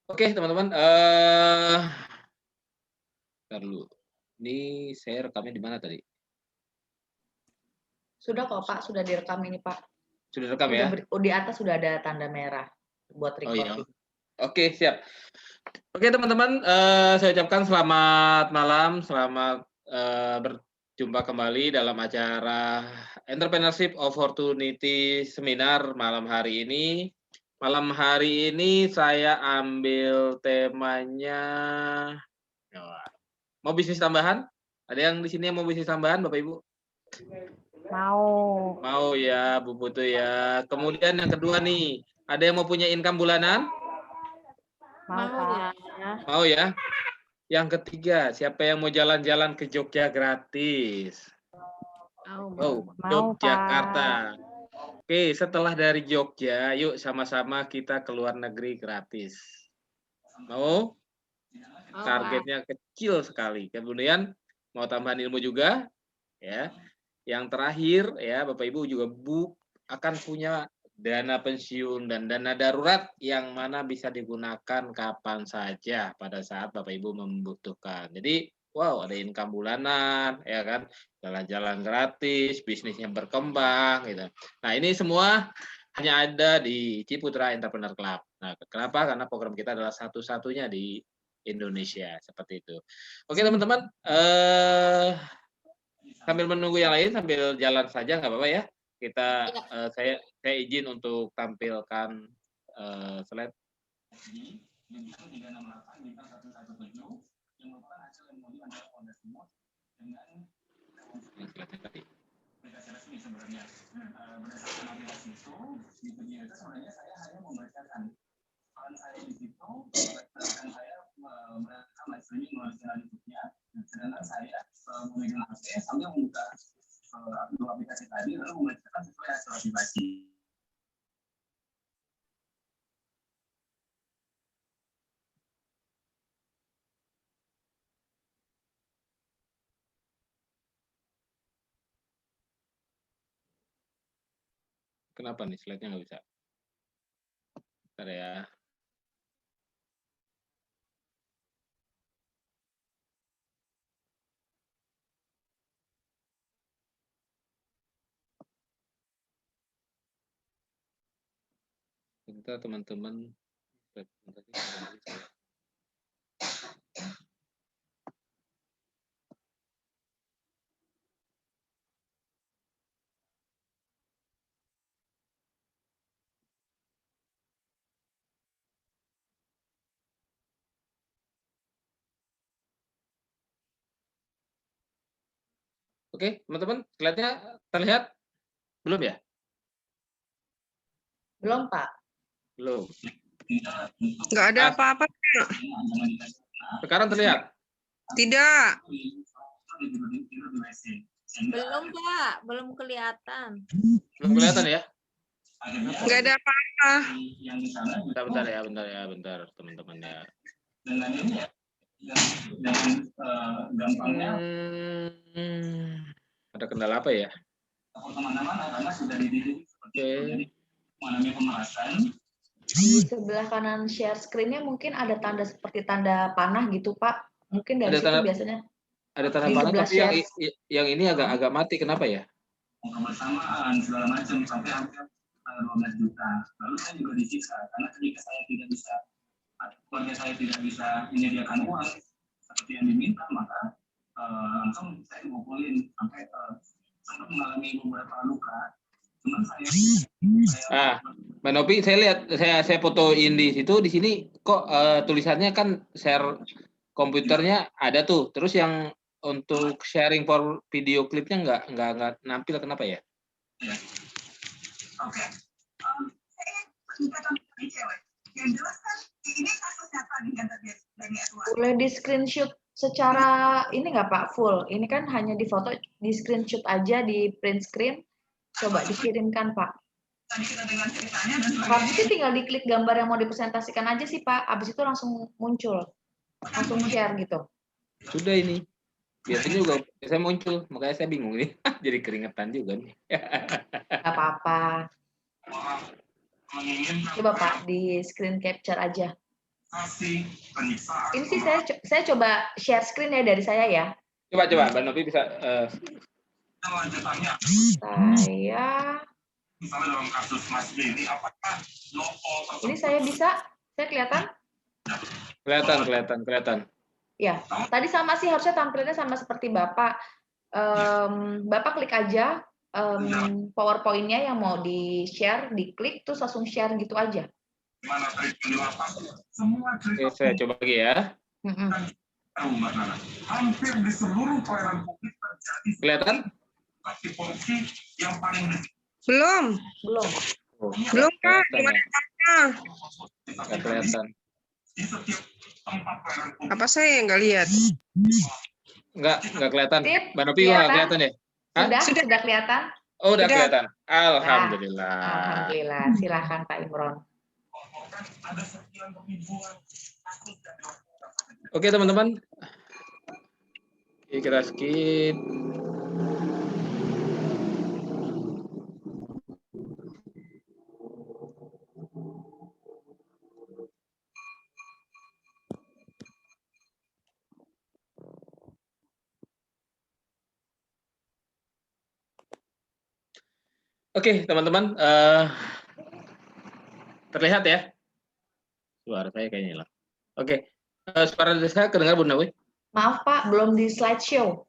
Oke, teman-teman. Ntar dulu. Ini saya rekamnya di mana tadi? Sudah kok Pak, sudah direkam ini Pak. Sudah rekam ya? Di atas sudah ada tanda merah buat recording. Oh iya. Oke, siap. Oke, teman-teman, saya ucapkan selamat malam, selamat berjumpa kembali dalam acara Entrepreneurship Opportunity Seminar malam hari ini. Malam hari ini saya ambil temanya mau bisnis tambahan? Ada yang di sini yang mau bisnis tambahan, Bapak Ibu? Mau. Mau ya, Bu Putu ya. Kemudian yang kedua nih, ada yang mau punya income bulanan? Mau, Pak. Mau ya. Yang ketiga, siapa yang mau jalan-jalan ke Jogja gratis? Mau, Yogyakarta. Pak. Oke, setelah dari Jogja, yuk sama-sama kita ke luar negeri gratis. Mau? Targetnya kecil sekali. Kemudian mau tambahan ilmu juga, ya. Yang terakhir, ya, Bapak Ibu juga akan punya dana pensiun dan dana darurat yang mana bisa digunakan kapan saja pada saat Bapak Ibu membutuhkan. Jadi, wow, ada income bulanan, ya kan, jalan-jalan gratis, bisnisnya berkembang, gitu. Nah, ini semua hanya ada di Ciputra Entrepreneur Club. Nah, kenapa? Karena program kita adalah satu-satunya di Indonesia, seperti itu. Oke, teman-teman, sambil menunggu yang lain, sambil jalan saja, nggak apa-apa ya. Kita, saya izin untuk tampilkan slide. Sedangkan saya memegang HP sambil membuka dua aplikasi tadi lalu membacakan sesuai hasil aplikasi. Kenapa nih slide-nya nggak bisa? Bentar ya. Bentar teman-teman. Oke, teman-teman, slide-nya terlihat? Belum ya? Belum, Pak. Belum. Nggak ada apa-apa. Sekarang terlihat? Tidak. Belum, Pak. Belum kelihatan. Belum kelihatan ya? Nggak ada apa-apa. Bentar, teman-teman ya. Ada kendala apa ya? Oke. Di sebelah kanan share screen-nya mungkin ada tanda seperti tanda panah gitu, Pak. Mungkin dari situ biasanya. Ada tanda panah, tapi yang ini agak mati. Kenapa ya? Kebersamaan segala macam sampai hampir 12 juta. Lalu saya juga disiksa karena ketika saya tidak bisa, keluarga saya tidak bisa menyediakan uang seperti yang diminta, maka langsung saya dipukulin sampai mengalami beberapa luka. Cuman saya Mbak Nopi, saya lihat, saya fotoin di situ, di sini kok tulisannya kan share komputernya ada tuh, terus yang untuk sharing for video klipnya nggak nampil, kenapa ya? Oke. Boleh di screenshot secara ini nggak Pak full? Ini kan hanya di foto, di screenshot aja di print screen. Coba dikirimkan Pak. Habis itu tinggal diklik gambar yang mau dipresentasikan aja sih Pak. Habis itu langsung muncul, langsung share gitu. Sudah ini. Biasanya juga saya muncul, makanya saya bingung nih. Jadi keringetan juga nih. apa-apa. Coba Pak di screen capture aja. Ini sih saya coba share screen ya dari saya ya. Coba Mbak Novi bisa Saya ini saya bisa, saya kelihatan? kelihatan. Ya, tadi sama sih harusnya tampilannya sama seperti Bapak. Bapak klik aja PowerPoint-nya yang mau di-share, diklik terus langsung share gitu aja. Oke, saya coba lagi ya. Hampir di seluruh pelayanan publik terjadi Kelihatan? Belum. Belum. Oh, Belum, Kak. kelihatan ya. Nggak kelihatan. Apa saya yang nggak lihat? Nggak kelihatan. Sip, Mbak Novi juga nggak kelihatan ya? Hah? Sudah kelihatan? Oh, udah Sudah. kelihatan. Alhamdulillah. Alhamdulillah. Silakan Pak Imron. Oke, teman-teman. Oke, kita skip. Oke, teman-teman, terlihat ya? Suara saya kayaknya hilang. Oke, suara saya kedengar Bu Nawi? Maaf Pak, belum di slideshow.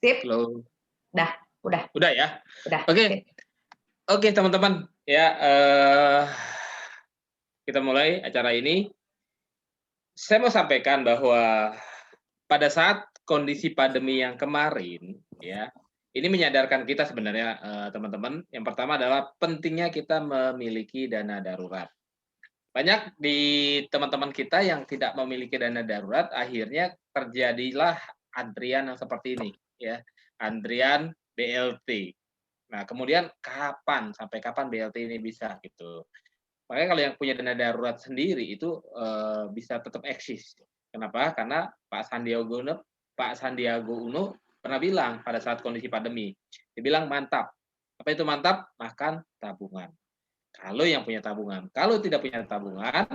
Sip? Halo. Udah. Udah ya? Udah. Oke. Sip. Oke, teman-teman, ya kita mulai acara ini. Saya mau sampaikan bahwa pada saat kondisi pandemi yang kemarin, ya, ini menyadarkan kita sebenarnya, teman-teman. Yang pertama adalah pentingnya kita memiliki dana darurat. Banyak di teman-teman kita yang tidak memiliki dana darurat, akhirnya terjadilah antrian yang seperti ini, ya, antrian BLT. Nah, kemudian sampai kapan BLT ini bisa gitu. Makanya kalau yang punya dana darurat sendiri itu bisa tetap eksis. Kenapa? Karena Pak Sandiaga Uno pernah bilang pada saat kondisi pandemi, dia bilang mantap. Apa itu mantap? Makan tabungan. Kalau yang punya tabungan, kalau tidak punya tabungan,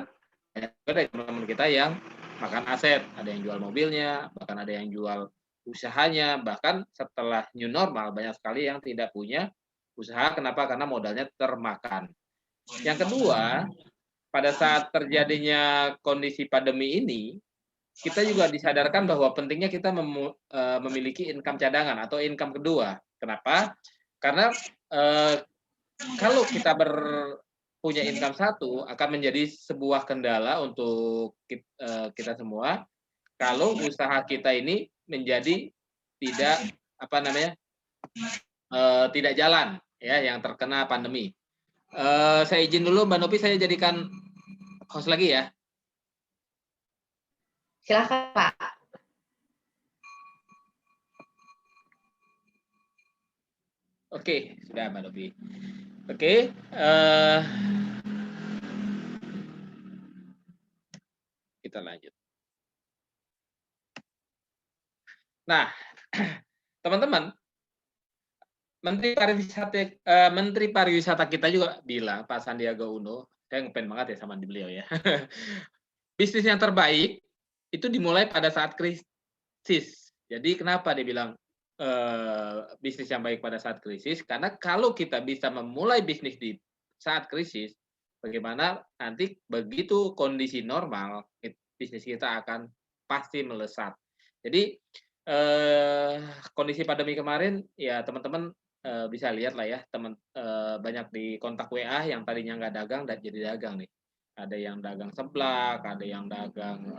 banyak dari teman-teman kita yang makan aset, ada yang jual mobilnya, bahkan ada yang jual usahanya, bahkan setelah new normal banyak sekali yang tidak punya usaha. Kenapa? Karena modalnya termakan. Yang kedua, pada saat terjadinya kondisi pandemi ini, kita juga disadarkan bahwa pentingnya kita memiliki income cadangan atau income kedua. Kenapa? Karena kalau kita punya income satu akan menjadi sebuah kendala untuk kita semua. Kalau usaha kita ini menjadi tidak jalan, ya, yang terkena pandemi. Saya izin dulu Mbak Novi, saya jadikan host lagi ya. Silakan Pak. Oke, sudah Mbak Novi. Oke, kita lanjut. Nah, teman-teman, Menteri Pariwisata kita juga bilang, Pak Sandiaga Uno, saya ngefans banget ya sama beliau ya. Bisnis yang terbaik itu dimulai pada saat krisis. Jadi kenapa dia bilang bisnis yang baik pada saat krisis? Karena kalau kita bisa memulai bisnis di saat krisis, bagaimana nanti begitu kondisi normal, bisnis kita akan pasti melesat. Jadi kondisi pandemi kemarin, ya teman-teman bisa lihat lah ya, banyak di kontak WA yang tadinya nggak dagang dan jadi dagang nih. Ada yang dagang seblak, ada yang dagang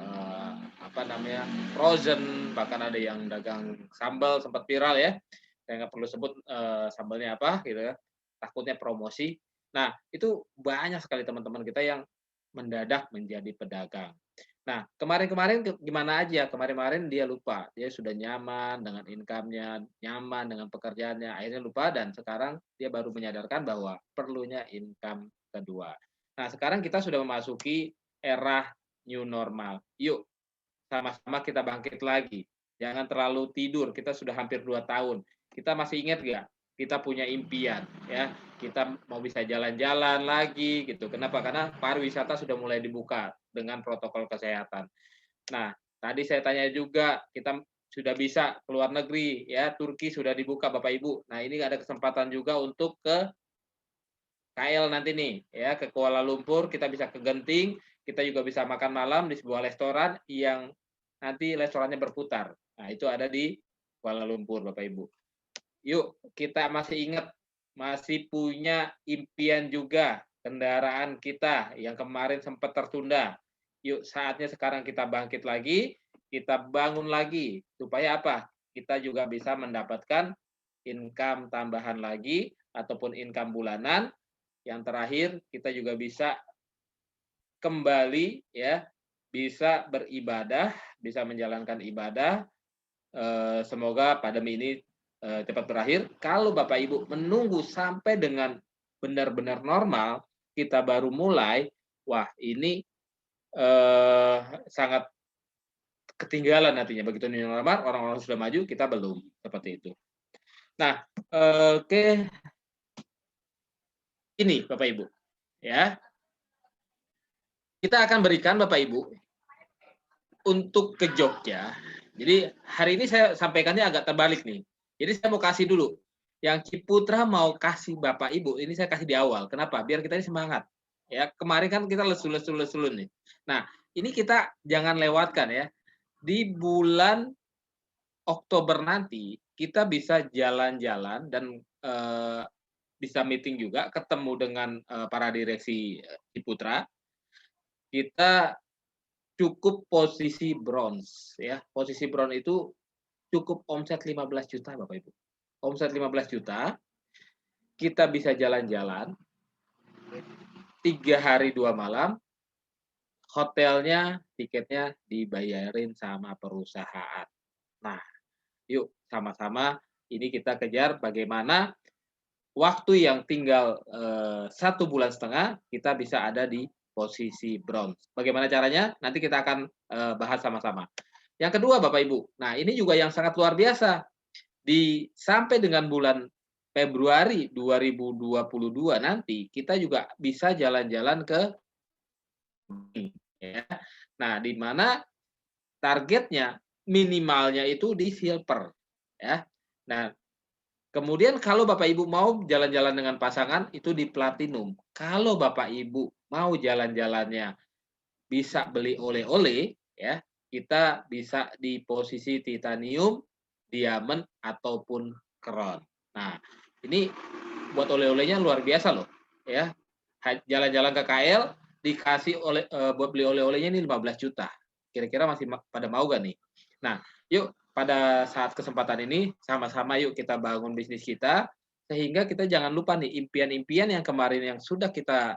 frozen, bahkan ada yang dagang sambal, sempat viral ya. Saya nggak perlu sebut sambalnya apa gitu ya, takutnya promosi. Nah, itu banyak sekali teman-teman kita yang mendadak menjadi pedagang. Nah, kemarin-kemarin gimana aja? Kemarin-kemarin dia lupa, dia sudah nyaman dengan income-nya, nyaman dengan pekerjaannya, akhirnya lupa, dan sekarang dia baru menyadarkan bahwa perlunya income kedua. Nah, sekarang kita sudah memasuki era new normal. Yuk, sama-sama kita bangkit lagi. Jangan terlalu tidur, kita sudah hampir 2 tahun. Kita masih ingat nggak? kita punya impian ya, kita mau bisa jalan-jalan lagi gitu. Kenapa? Karena pariwisata sudah mulai dibuka dengan protokol kesehatan. Nah, tadi saya tanya juga, kita sudah bisa keluar negeri ya, Turki sudah dibuka Bapak Ibu. Nah, ini ada kesempatan juga untuk ke KL nanti nih ya, ke Kuala Lumpur, kita bisa ke Genting, kita juga bisa makan malam di sebuah restoran yang nanti restorannya berputar. Nah, itu ada di Kuala Lumpur Bapak Ibu. Yuk, kita masih ingat, masih punya impian juga kendaraan kita yang kemarin sempat tertunda. Yuk, saatnya sekarang kita bangkit lagi, kita bangun lagi. Supaya apa? Kita juga bisa mendapatkan income tambahan lagi, ataupun income bulanan. Yang terakhir, kita juga bisa kembali, ya, bisa beribadah, bisa menjalankan ibadah. Semoga pandemi ini cepat berakhir. Kalau Bapak Ibu menunggu sampai dengan benar-benar normal, kita baru mulai, wah ini sangat ketinggalan nantinya. Begitu new normal, orang-orang sudah maju, kita belum, seperti itu. Nah, oke. Ini Bapak Ibu, ya. Kita akan berikan Bapak Ibu untuk ke Jogja. Jadi hari ini saya sampaikannya agak terbalik nih. Jadi saya mau kasih dulu. Yang Ciputra mau kasih Bapak Ibu, ini saya kasih di awal. Kenapa? Biar kita ini semangat. Ya, kemarin kan kita lesu-lesu nih. Nah, ini kita jangan lewatkan ya. Di bulan Oktober nanti kita bisa jalan-jalan dan bisa meeting juga, ketemu dengan para direksi Ciputra. Kita cukup posisi bronze ya. Posisi bronze itu cukup omset 15 juta Bapak Ibu. Omset 15 juta, kita bisa jalan-jalan 3 hari 2 malam, hotelnya, tiketnya dibayarin sama perusahaan. Nah, yuk sama-sama ini kita kejar bagaimana waktu yang tinggal 1,5 bulan kita bisa ada di posisi bronze. Bagaimana caranya? Nanti kita akan bahas sama-sama. Yang kedua Bapak Ibu, nah ini juga yang sangat luar biasa. Sampai dengan bulan Februari 2022 nanti, kita juga bisa jalan-jalan ke ya. Nah, di mana targetnya minimalnya itu di silver ya. Nah, kemudian kalau Bapak Ibu mau jalan-jalan dengan pasangan itu di platinum. Kalau Bapak Ibu mau jalan-jalannya bisa beli oleh-oleh ya, kita bisa di posisi titanium, diamond ataupun kron. Nah, ini buat oleh-olehnya luar biasa loh ya. Jalan-jalan ke KL dikasih buat beli oleh-olehnya ini 15 juta. Kira-kira masih pada mau gak nih? Nah, yuk pada saat kesempatan ini sama-sama yuk kita bangun bisnis kita sehingga kita jangan lupa nih impian-impian yang kemarin yang sudah kita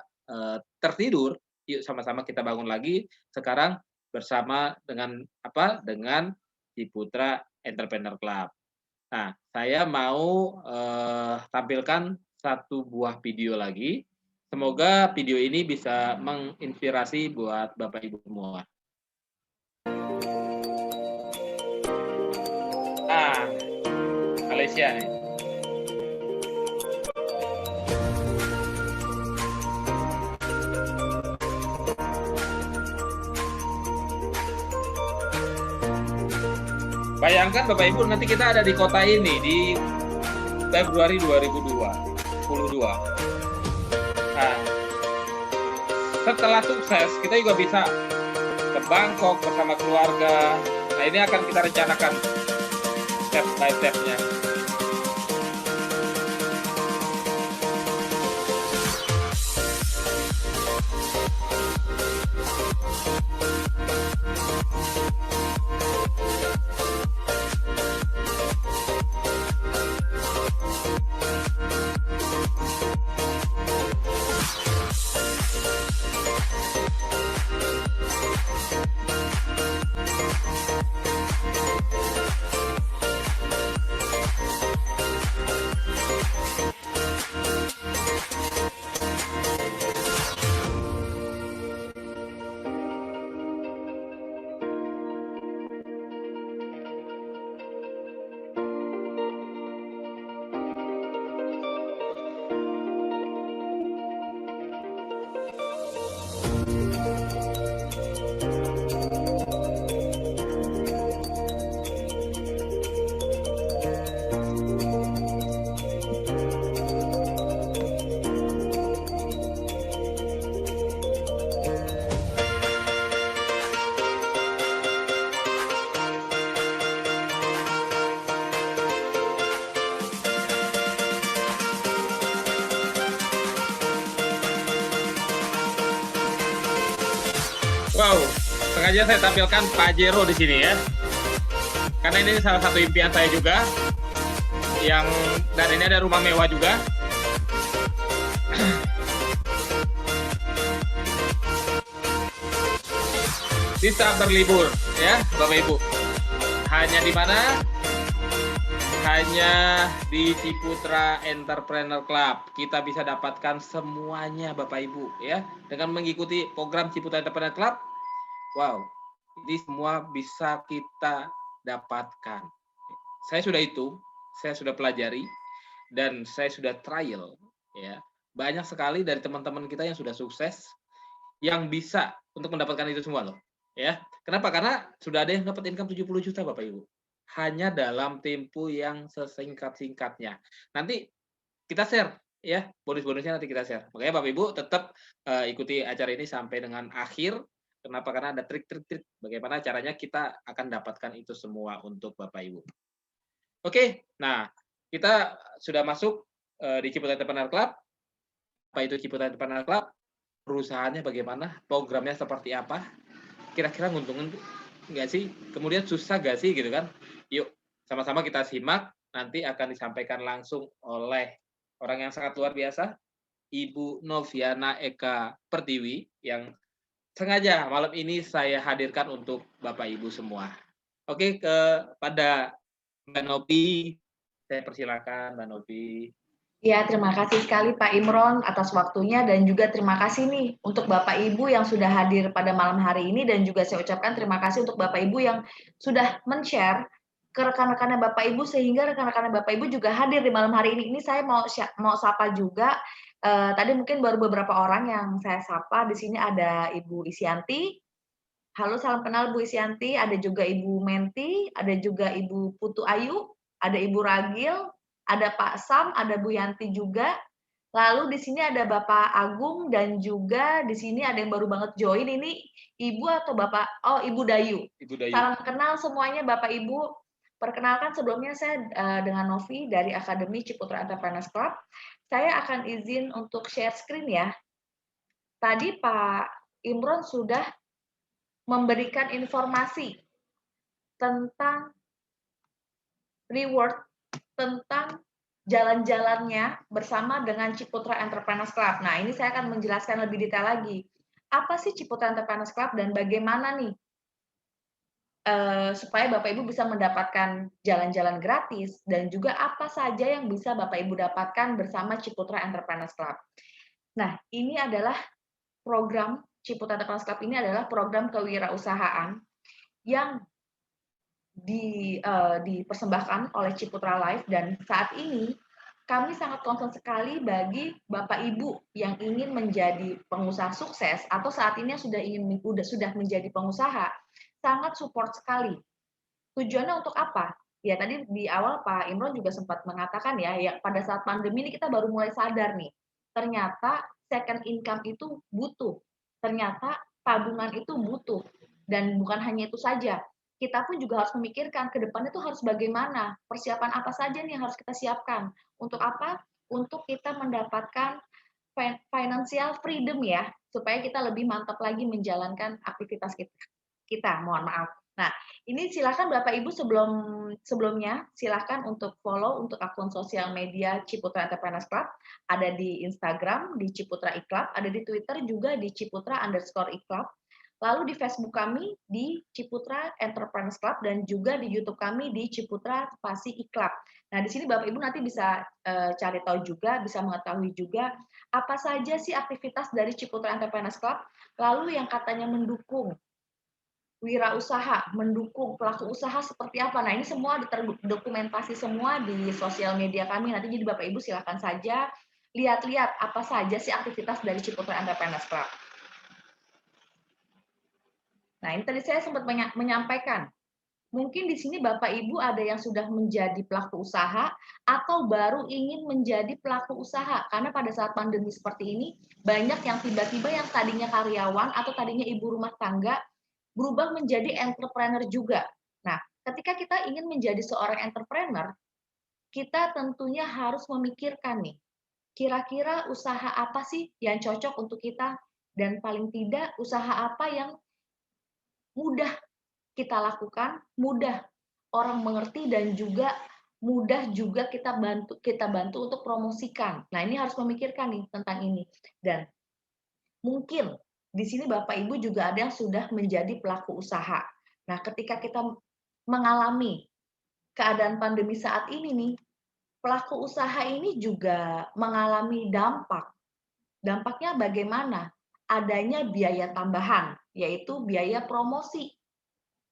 tertidur, yuk sama-sama kita bangun lagi sekarang bersama dengan apa? Dengan Ciputra Entrepreneur Club. Nah, saya mau tampilkan satu buah video lagi. Semoga video ini bisa menginspirasi buat Bapak Ibu semua. Nah, Malaysia nih. Bayangkan Bapak Ibu nanti kita ada di kota ini di Februari 2022. Nah, setelah sukses kita juga bisa ke Bangkok bersama keluarga. Nah, ini akan kita rencanakan step by step-nya. Wow, sengaja saya tampilkan Pajero di sini ya. Karena ini salah satu impian saya juga. Dan ini ada rumah mewah juga. Bisa berlibur ya, Bapak Ibu. Hanya di mana? Hanya di Ciputra Entrepreneur Club. Kita bisa dapatkan semuanya Bapak Ibu ya. Dengan mengikuti program Ciputra Entrepreneur Club. Wow, ini semua bisa kita dapatkan. Saya sudah pelajari dan saya sudah trial ya. Banyak sekali dari teman-teman kita yang sudah sukses yang bisa untuk mendapatkan itu semua loh. Ya. Kenapa? Karena sudah ada yang dapat income 70 juta Bapak Ibu. Hanya dalam tempo yang sesingkat-singkatnya. Nanti kita share ya, bonus-bonusnya nanti kita share. Makanya Bapak Ibu tetap ikuti acara ini sampai dengan akhir. Kenapa? Karena ada trik-trik bagaimana caranya kita akan dapatkan itu semua untuk Bapak Ibu. Oke, nah kita sudah masuk di Ciputra Entrepreneur Club. Apa itu Ciputra Entrepreneur Club? Perusahaannya bagaimana? Programnya seperti apa? Kira-kira nguntungin nggak sih? Kemudian susah nggak sih gitu kan? Yuk, sama-sama kita simak. Nanti akan disampaikan langsung oleh orang yang sangat luar biasa, Ibu Noviana Eka Pertiwi, yang sengaja malam ini saya hadirkan untuk Bapak Ibu semua. Oke, kepada Mbak Novi, saya persilakan Mbak Novi. Ya, terima kasih sekali Pak Imron atas waktunya dan juga terima kasih nih untuk Bapak Ibu yang sudah hadir pada malam hari ini dan juga saya ucapkan terima kasih untuk Bapak Ibu yang sudah men-share ke rekan-rekannya Bapak Ibu sehingga rekan-rekannya Bapak Ibu juga hadir di malam hari ini. Ini saya mau sapa juga. Tadi mungkin baru beberapa orang yang saya sapa. Di sini ada Ibu Isyanti. Halo, salam kenal Bu Isyanti. Ada juga Ibu Menti, ada juga Ibu Putu Ayu, ada Ibu Ragil, ada Pak Sam, ada Bu Yanti juga. Lalu di sini ada Bapak Agung dan juga di sini ada yang baru banget join. Ini Ibu atau Bapak? Oh, Ibu Dayu. Ibu Dayu. Salam kenal semuanya Bapak Ibu. Perkenalkan sebelumnya saya dengan Novi dari Akademi Ciputra Entrepreneurs Club. Saya akan izin untuk share screen ya. Tadi Pak Imron sudah memberikan informasi tentang reward, tentang jalan-jalannya bersama dengan Ciputra Entrepreneurs Club. Nah, ini saya akan menjelaskan lebih detail lagi. Apa sih Ciputra Entrepreneurs Club dan bagaimana nih supaya Bapak Ibu bisa mendapatkan jalan-jalan gratis dan juga apa saja yang bisa Bapak Ibu dapatkan bersama Ciputra Entrepreneurs Club. Nah, ini adalah program Ciputra Entrepreneurs Club ini adalah program kewirausahaan yang dipersembahkan oleh Ciputra Life dan saat ini kami sangat concern sekali bagi Bapak Ibu yang ingin menjadi pengusaha sukses atau saat ini sudah menjadi pengusaha, sangat support sekali. Tujuannya untuk apa? Ya tadi di awal Pak Imron juga sempat mengatakan ya pada saat pandemi ini kita baru mulai sadar nih, ternyata second income itu butuh, ternyata tabungan itu butuh, dan bukan hanya itu saja, kita pun juga harus memikirkan ke depan itu harus bagaimana, persiapan apa saja nih yang harus kita siapkan. Untuk apa? Untuk kita mendapatkan financial freedom ya, supaya kita lebih mantap lagi menjalankan aktivitas kita. Mohon maaf. Nah, ini silakan Bapak Ibu sebelumnya silakan untuk follow untuk akun sosial media Ciputra Entrepreneurs Club, ada di Instagram di Ciputra iClub, ada di Twitter juga di Ciputra_iClub. Lalu di Facebook kami di Ciputra Entrepreneurs Club dan juga di YouTube kami di Ciputra Spasi iClub. Nah, di sini Bapak Ibu nanti bisa cari tahu juga, bisa mengetahui juga apa saja sih aktivitas dari Ciputra Entrepreneurs Club, lalu yang katanya mendukung wirausaha, mendukung pelaku usaha seperti apa. Nah, ini semua terdokumentasi semua di sosial media kami. Nanti jadi Bapak Ibu silakan saja lihat-lihat apa saja sih aktivitas dari Ciputra Entrepreneurs Club. Nah, ini tadi saya sempat menyampaikan, mungkin di sini Bapak Ibu ada yang sudah menjadi pelaku usaha atau baru ingin menjadi pelaku usaha. Karena pada saat pandemi seperti ini, banyak yang tiba-tiba yang tadinya karyawan atau tadinya ibu rumah tangga, berubah menjadi entrepreneur juga. Nah, ketika kita ingin menjadi seorang entrepreneur, kita tentunya harus memikirkan nih, kira-kira usaha apa sih yang cocok untuk kita, dan paling tidak usaha apa yang mudah kita lakukan, mudah orang mengerti, dan juga mudah juga kita bantu untuk promosikan. Nah, ini harus memikirkan nih tentang ini. Dan mungkin di sini Bapak Ibu juga ada yang sudah menjadi pelaku usaha. Nah, ketika kita mengalami keadaan pandemi saat ini nih, pelaku usaha ini juga mengalami dampak. Dampaknya bagaimana? Adanya biaya tambahan, yaitu biaya promosi.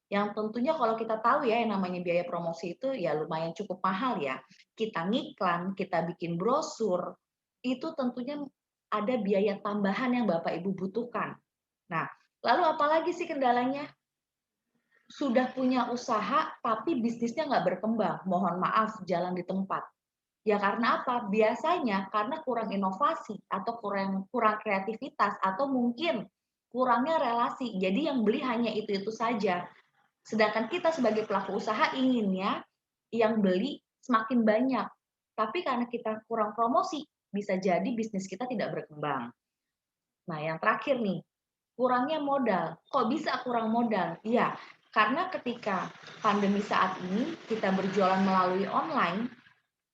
Yang tentunya kalau kita tahu ya, yang namanya biaya promosi itu ya lumayan cukup mahal ya. Kita ngiklan, kita bikin brosur, itu tentunya ada biaya tambahan yang Bapak Ibu butuhkan. Nah, lalu apalagi sih kendalanya? Sudah punya usaha, tapi bisnisnya nggak berkembang. Mohon maaf, jalan di tempat. Ya karena apa? Biasanya karena kurang inovasi atau kurang kreativitas atau mungkin kurangnya relasi. Jadi yang beli hanya itu-itu saja. Sedangkan kita sebagai pelaku usaha inginnya yang beli semakin banyak. Tapi karena kita kurang promosi, bisa jadi bisnis kita tidak berkembang. Nah, yang terakhir nih, kurangnya modal. Kok bisa kurang modal? Iya, karena ketika pandemi saat ini kita berjualan melalui online,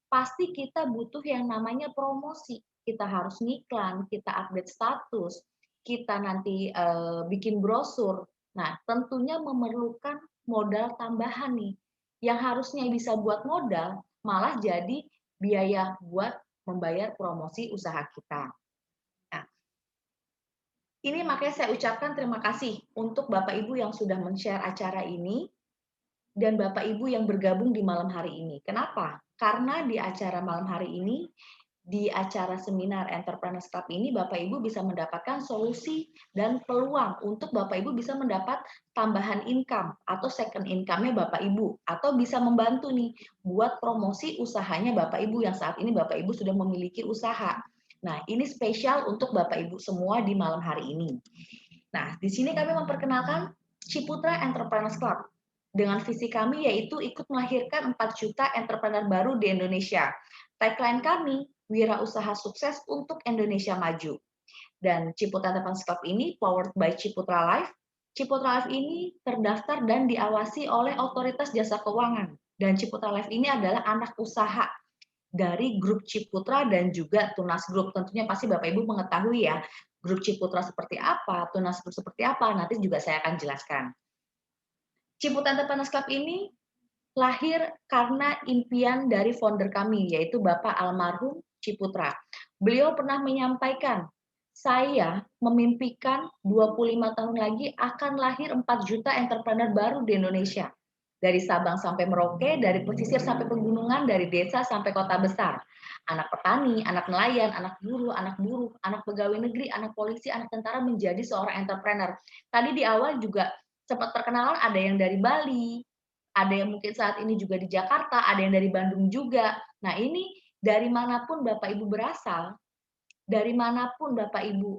pasti kita butuh yang namanya promosi. Kita harus ngiklan, kita update status, kita nanti bikin brosur. Nah, tentunya memerlukan modal tambahan nih. Yang harusnya bisa buat modal, malah jadi biaya buat membayar promosi usaha kita. Nah, ini makanya saya ucapkan terima kasih untuk Bapak Ibu yang sudah men-share acara ini dan Bapak Ibu yang bergabung di malam hari ini. Kenapa? Karena di acara malam hari ini, di acara seminar Entrepreneurs Club ini, Bapak Ibu bisa mendapatkan solusi dan peluang untuk Bapak Ibu bisa mendapat tambahan income atau second income-nya Bapak Ibu, atau bisa membantu nih buat promosi usahanya Bapak Ibu yang saat ini Bapak Ibu sudah memiliki usaha. Nah, ini spesial untuk Bapak Ibu semua di malam hari ini. Nah, di sini kami memperkenalkan Ciputra Entrepreneurs Club. Dengan visi kami yaitu ikut melahirkan 4 juta entrepreneur baru di Indonesia. Tagline kami, wirausaha sukses untuk Indonesia maju. Dan Ciputra Entrepreneurs Club ini powered by Ciputra Life. Ciputra Life ini terdaftar dan diawasi oleh Otoritas Jasa Keuangan. Dan Ciputra Life ini adalah anak usaha dari grup Ciputra dan juga Tunas Group. Tentunya pasti Bapak Ibu mengetahui ya, grup Ciputra seperti apa, Tunas Group seperti apa, nanti juga saya akan jelaskan. Ciputra Entrepreneurs Club ini lahir karena impian dari founder kami, yaitu Bapak almarhum Ciputra. Beliau pernah menyampaikan, saya memimpikan 25 tahun lagi akan lahir 4 juta entrepreneur baru di Indonesia. Dari Sabang sampai Merauke, dari pesisir sampai pegunungan, dari desa sampai kota besar. Anak petani, anak nelayan, anak buruh, anak pegawai negeri, anak polisi, anak tentara menjadi seorang entrepreneur. Tadi di awal juga sempat perkenalan ada yang dari Bali, ada yang mungkin saat ini juga di Jakarta, ada yang dari Bandung juga. Nah, ini dari manapun Bapak Ibu berasal, dari manapun Bapak Ibu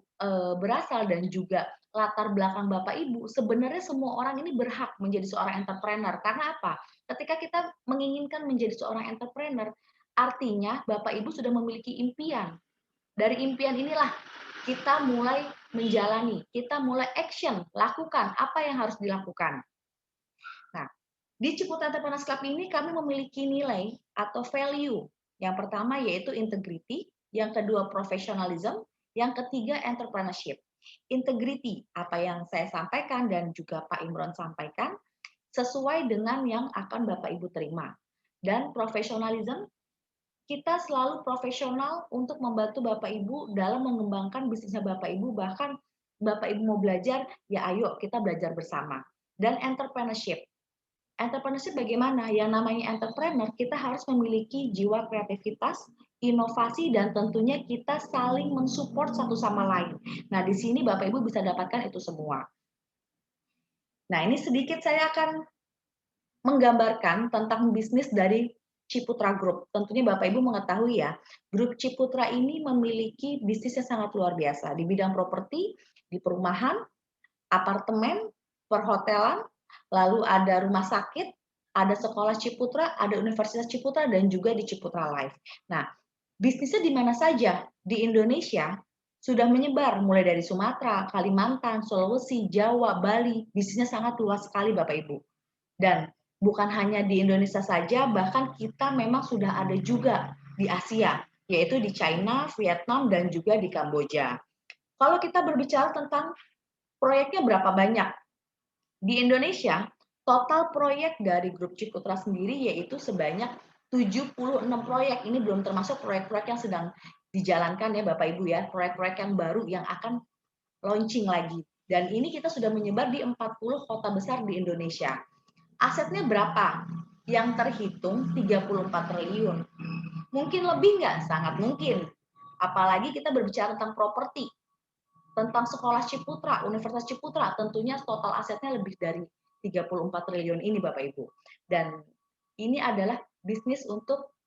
berasal dan juga latar belakang Bapak Ibu, sebenarnya semua orang ini berhak menjadi seorang entrepreneur. Karena apa? Ketika kita menginginkan menjadi seorang entrepreneur, artinya Bapak Ibu sudah memiliki impian. Dari impian inilah kita mulai menjalani, kita mulai action, lakukan apa yang harus dilakukan. Nah, di Ciputra Entrepreneurs Club ini kami memiliki nilai atau value. Yang pertama yaitu integrity, yang kedua professionalism, yang ketiga entrepreneurship. Integrity, apa yang saya sampaikan dan juga Pak Imron sampaikan, sesuai dengan yang akan Bapak Ibu terima. Dan professionalism, kita selalu profesional untuk membantu Bapak Ibu dalam mengembangkan bisnisnya Bapak Ibu, bahkan Bapak Ibu mau belajar, ya ayo kita belajar bersama. Dan entrepreneurship, entrepreneurship bagaimana? Yang namanya entrepreneur, kita harus memiliki jiwa kreativitas, inovasi, dan tentunya kita saling mensupport satu sama lain. Nah, di sini Bapak Ibu bisa dapatkan itu semua. Nah, ini sedikit saya akan menggambarkan tentang bisnis dari Ciputra Group. Tentunya Bapak Ibu mengetahui ya, grup Ciputra ini memiliki bisnis yang sangat luar biasa di bidang properti, di perumahan, apartemen, perhotelan, lalu ada rumah sakit, ada sekolah Ciputra, ada Universitas Ciputra, dan juga di Ciputra Life. Nah, bisnisnya di mana saja di Indonesia, sudah menyebar mulai dari Sumatera, Kalimantan, Sulawesi, Jawa, Bali. Bisnisnya sangat luas sekali Bapak Ibu. Dan bukan hanya di Indonesia saja, bahkan kita memang sudah ada juga di Asia, yaitu di China, Vietnam, dan juga di Kamboja. Kalau kita berbicara tentang proyeknya berapa banyak? Di Indonesia, total proyek dari Grup Ciputra sendiri yaitu sebanyak 76 proyek. Ini belum termasuk proyek-proyek yang sedang dijalankan ya Bapak Ibu ya, proyek-proyek yang baru yang akan launching lagi. Dan ini kita sudah menyebar di 40 kota besar di Indonesia. Asetnya berapa? Yang terhitung 34 triliun. Mungkin lebih nggak? Sangat mungkin. Apalagi kita berbicara tentang properti, tentang sekolah Ciputra, Universitas Ciputra, tentunya total asetnya lebih dari 34 triliun ini Bapak Ibu. Dan ini adalah bisnis untuk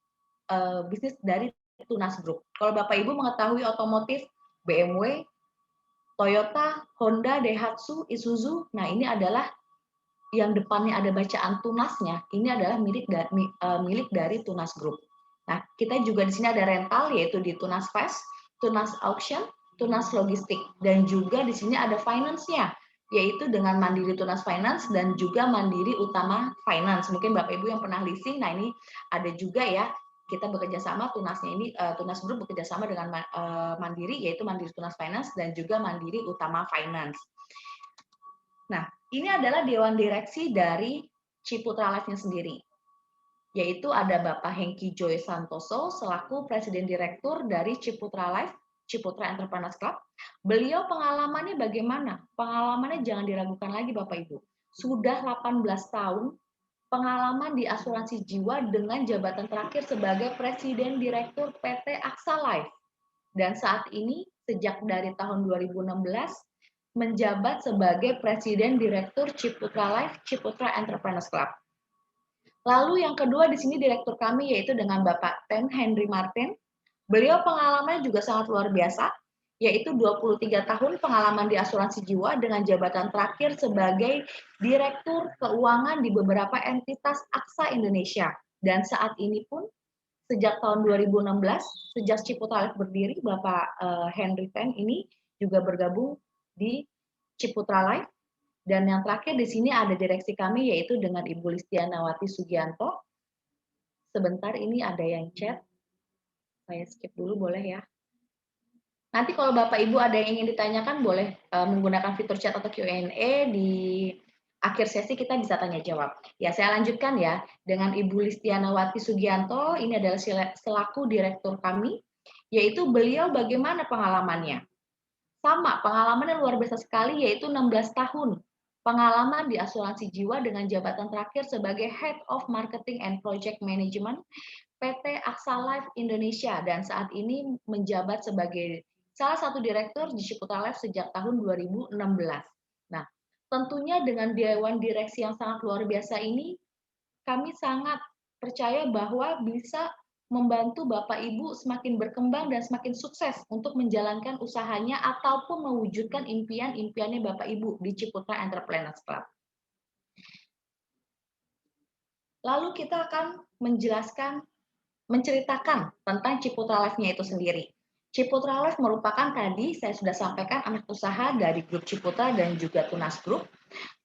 bisnis dari Tunas Group. Kalau Bapak Ibu mengetahui otomotif BMW, Toyota, Honda, Daihatsu, Isuzu, nah ini adalah yang depannya ada bacaan Tunasnya, ini adalah milik dari Tunas Group. Nah, kita juga di sini ada rental yaitu di Tunas Fest, Tunas Auction, Tunas Logistik, dan juga di sini ada finance-nya, yaitu dengan Mandiri Tunas Finance dan juga Mandiri Utama Finance. Mungkin Bapak Ibu yang pernah leasing, nah ini ada juga ya, kita bekerja sama Tunasnya ini, Tunas Group bekerja sama dengan Mandiri, yaitu Mandiri Tunas Finance dan juga Mandiri Utama Finance. Nah, ini adalah Dewan Direksi dari Ciputra Life-nya sendiri, yaitu ada Bapak Hengki Joy Santoso selaku Presiden Direktur dari Ciputra Life, Ciputra Entrepreneurs Club. Beliau pengalamannya bagaimana? Pengalamannya jangan diragukan lagi Bapak Ibu. Sudah 18 tahun pengalaman di asuransi jiwa dengan jabatan terakhir sebagai Presiden Direktur PT Aksa Life. Dan saat ini sejak dari tahun 2016 menjabat sebagai Presiden Direktur Ciputra Life, Ciputra Entrepreneurs Club. Lalu yang kedua di sini direktur kami yaitu dengan Bapak Ten Henry Martin. Beliau pengalamannya juga sangat luar biasa, yaitu 23 tahun pengalaman di asuransi jiwa dengan jabatan terakhir sebagai Direktur Keuangan di beberapa entitas Aksa Indonesia. Dan saat ini pun sejak tahun 2016, sejak Ciputra Life berdiri, Bapak Henry Ten ini juga bergabung di Ciputra Life. Dan yang terakhir di sini ada direksi kami yaitu dengan Ibu Listianawati Sugianto. Sebentar ini ada yang chat. Saya skip dulu boleh ya. Nanti kalau Bapak Ibu ada yang ingin ditanyakan boleh menggunakan fitur chat atau Q&A di akhir sesi kita bisa tanya jawab. Ya, saya lanjutkan ya dengan Ibu Listianawati Sugianto, ini adalah selaku direktur kami, yaitu beliau bagaimana pengalamannya. Sama, pengalamannya luar biasa sekali yaitu 16 tahun. Pengalaman di asuransi jiwa dengan jabatan terakhir sebagai Head of Marketing and Project Management PT Aksa Life Indonesia dan saat ini menjabat sebagai salah satu direktur di Ciputra Life sejak tahun 2016. Nah, tentunya dengan dewan direksi yang sangat luar biasa ini, kami sangat percaya bahwa bisa membantu Bapak Ibu semakin berkembang dan semakin sukses untuk menjalankan usahanya ataupun mewujudkan impian-impiannya Bapak Ibu di Ciputra Entrepreneurs Club. Lalu kita akan menceritakan tentang Ciputra Life-nya itu sendiri. Ciputra Life merupakan tadi saya sudah sampaikan anak usaha dari Grup Ciputra dan juga Tunas Group.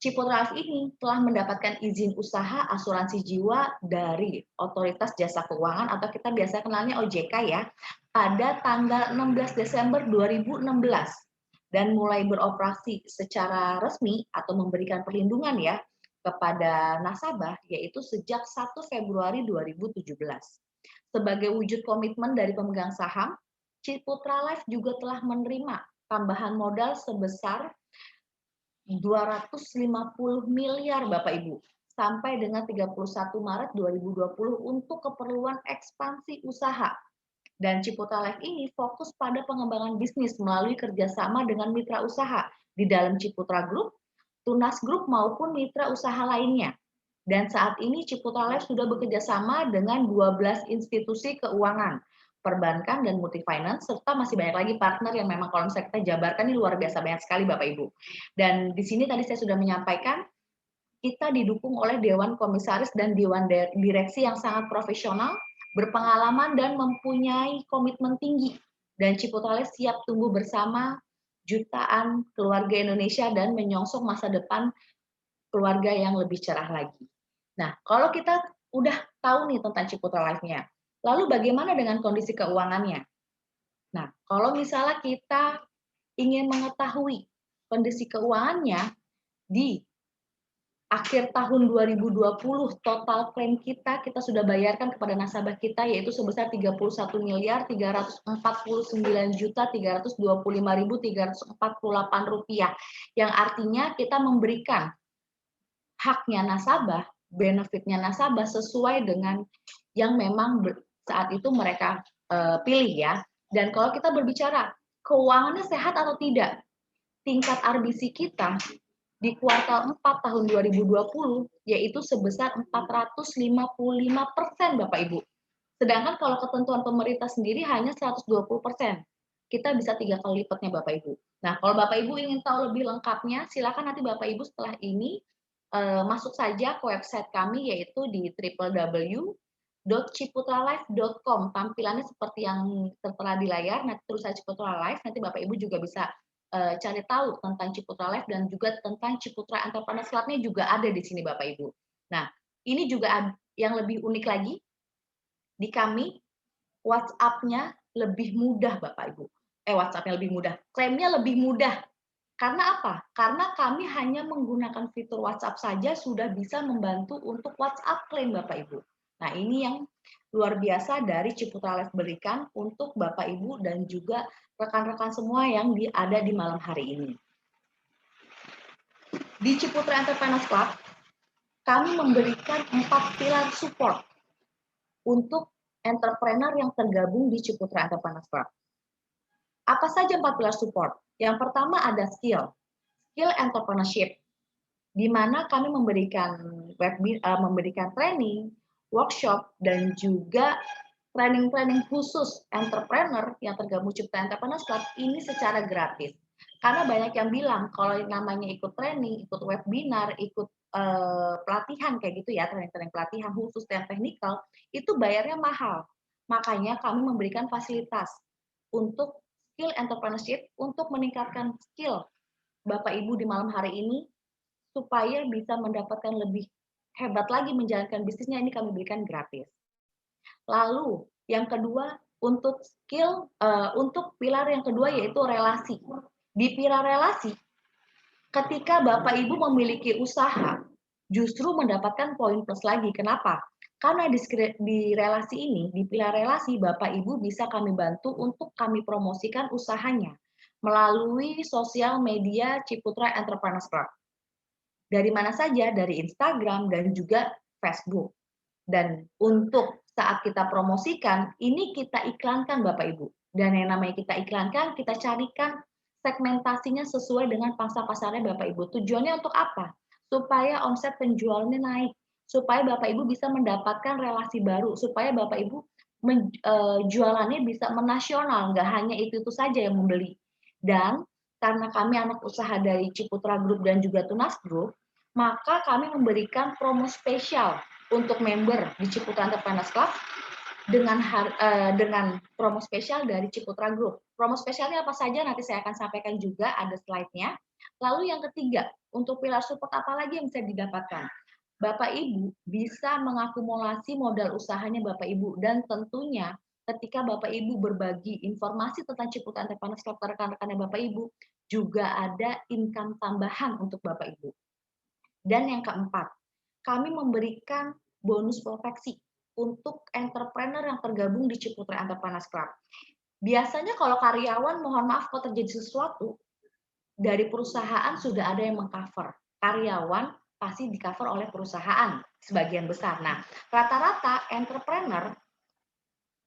Ciputra Life ini telah mendapatkan izin usaha asuransi jiwa dari Otoritas Jasa Keuangan atau kita biasa kenalnya OJK ya, pada tanggal 16 Desember 2016 dan mulai beroperasi secara resmi atau memberikan perlindungan ya kepada nasabah yaitu sejak 1 Februari 2017. Sebagai wujud komitmen dari pemegang saham, Ciputra Life juga telah menerima tambahan modal sebesar 250 miliar Bapak Ibu sampai dengan 31 Maret 2020 untuk keperluan ekspansi usaha. Dan Ciputra Life ini fokus pada pengembangan bisnis melalui kerjasama dengan mitra usaha di dalam Ciputra Group, Tunas Group maupun mitra usaha lainnya. Dan saat ini Ciputra Life sudah bekerja sama dengan 12 institusi keuangan, perbankan dan multifinance, serta masih banyak lagi partner yang memang kalau misalnya kita jabarkan ini luar biasa banyak sekali Bapak Ibu. Dan di sini tadi saya sudah menyampaikan, kita didukung oleh Dewan Komisaris dan Dewan Direksi yang sangat profesional, berpengalaman dan mempunyai komitmen tinggi Dan Ciputra Life siap tumbuh bersama jutaan keluarga Indonesia dan menyongsong masa depan keluarga yang lebih cerah lagi. Nah, kalau kita udah tahu nih tentang Ciputra Life-nya, lalu bagaimana dengan kondisi keuangannya? Nah, kalau misalnya kita ingin mengetahui kondisi keuangannya di akhir tahun 2020, total klaim kita sudah bayarkan kepada nasabah kita yaitu sebesar 31.349.325.348 rupiah, yang artinya kita memberikan haknya nasabah, benefitnya nasabah sesuai dengan yang memang saat itu mereka pilih ya. Dan kalau kita berbicara keuangannya sehat atau tidak, tingkat RBC kita di kuartal 4 tahun 2020 yaitu sebesar 455% Bapak Ibu. Sedangkan kalau ketentuan pemerintah sendiri hanya 120%. Kita bisa 3 kali lipatnya Bapak Ibu. Nah, kalau Bapak Ibu ingin tahu lebih lengkapnya, silakan nanti Bapak Ibu setelah ini masuk saja ke website kami yaitu di www.ciputralife.com. Tampilannya seperti yang tertera di layar, nanti terus saja Ciputra Life, nanti Bapak Ibu juga bisa cari tahu tentang Ciputra Life dan juga tentang Ciputra Entrepreneurs Club-nya juga ada di sini Bapak Ibu. Nah, ini juga yang lebih unik lagi, di kami WhatsApp-nya lebih mudah Bapak Ibu. WhatsApp-nya lebih mudah, klaimnya lebih mudah. Karena apa? Karena kami hanya menggunakan fitur WhatsApp saja sudah bisa membantu untuk WhatsApp klaim Bapak Ibu. Nah, ini yang luar biasa dari Ciputra Life berikan untuk Bapak Ibu dan juga rekan-rekan semua yang ada di malam hari ini. Di Ciputra Entrepreneurs Club, kami memberikan 4 pilar support untuk entrepreneur yang tergabung di Ciputra Entrepreneurs Club. Apa saja 4 pilar support? Yang pertama ada skill entrepreneurship, di mana kami memberikan training, workshop, dan juga training khusus entrepreneur yang tergabung Ciputra Entrepreneurs Club ini secara gratis. Karena banyak yang bilang kalau namanya ikut training, ikut webinar, ikut pelatihan kayak gitu ya, training pelatihan khusus yang teknikal, itu bayarnya mahal. Makanya kami memberikan fasilitas untuk skill entrepreneurship untuk meningkatkan skill Bapak Ibu di malam hari ini supaya bisa mendapatkan lebih hebat lagi menjalankan bisnisnya, ini kami berikan gratis. Lalu yang kedua untuk untuk pilar yang kedua yaitu relasi. Di pilar relasi, ketika Bapak Ibu memiliki usaha, justru mendapatkan poin plus lagi. Kenapa? Karena di relasi ini, di pilar relasi, Bapak Ibu bisa kami bantu untuk kami promosikan usahanya melalui sosial media Ciputra Entrepreneurs Club. Dari mana saja? Dari Instagram dan juga Facebook. Dan untuk saat kita promosikan, ini kita iklankan Bapak Ibu. Dan yang namanya kita iklankan, kita carikan segmentasinya sesuai dengan pangsa pasarnya Bapak Ibu. Tujuannya untuk apa? Supaya omset penjualnya naik. Supaya Bapak Ibu bisa mendapatkan relasi baru. Supaya Bapak Ibu jualannya bisa menasional. Nggak hanya itu saja yang membeli. Dan karena kami anak usaha dari Ciputra Group dan juga Tunas Group, maka kami memberikan promo spesial untuk member di Ciputra Entrepreneurs Club dengan promo spesial dari Ciputra Group. Promo spesialnya apa saja nanti saya akan sampaikan juga, ada slide-nya. Lalu yang ketiga, untuk pilar support apa lagi yang bisa didapatkan? Bapak Ibu bisa mengakumulasi modal usahanya Bapak Ibu, dan tentunya ketika Bapak Ibu berbagi informasi tentang Ciputra Entrepreneurs Club ke rekan-rekannya Bapak Ibu, juga ada income tambahan untuk Bapak Ibu. Dan yang keempat, kami memberikan bonus proteksi untuk entrepreneur yang tergabung di Ciputra Entrepreneurs Club. Biasanya kalau karyawan, mohon maaf kalau terjadi sesuatu, dari perusahaan sudah ada yang mengcover. Karyawan pasti di-cover oleh perusahaan sebagian besar. Nah, rata-rata entrepreneur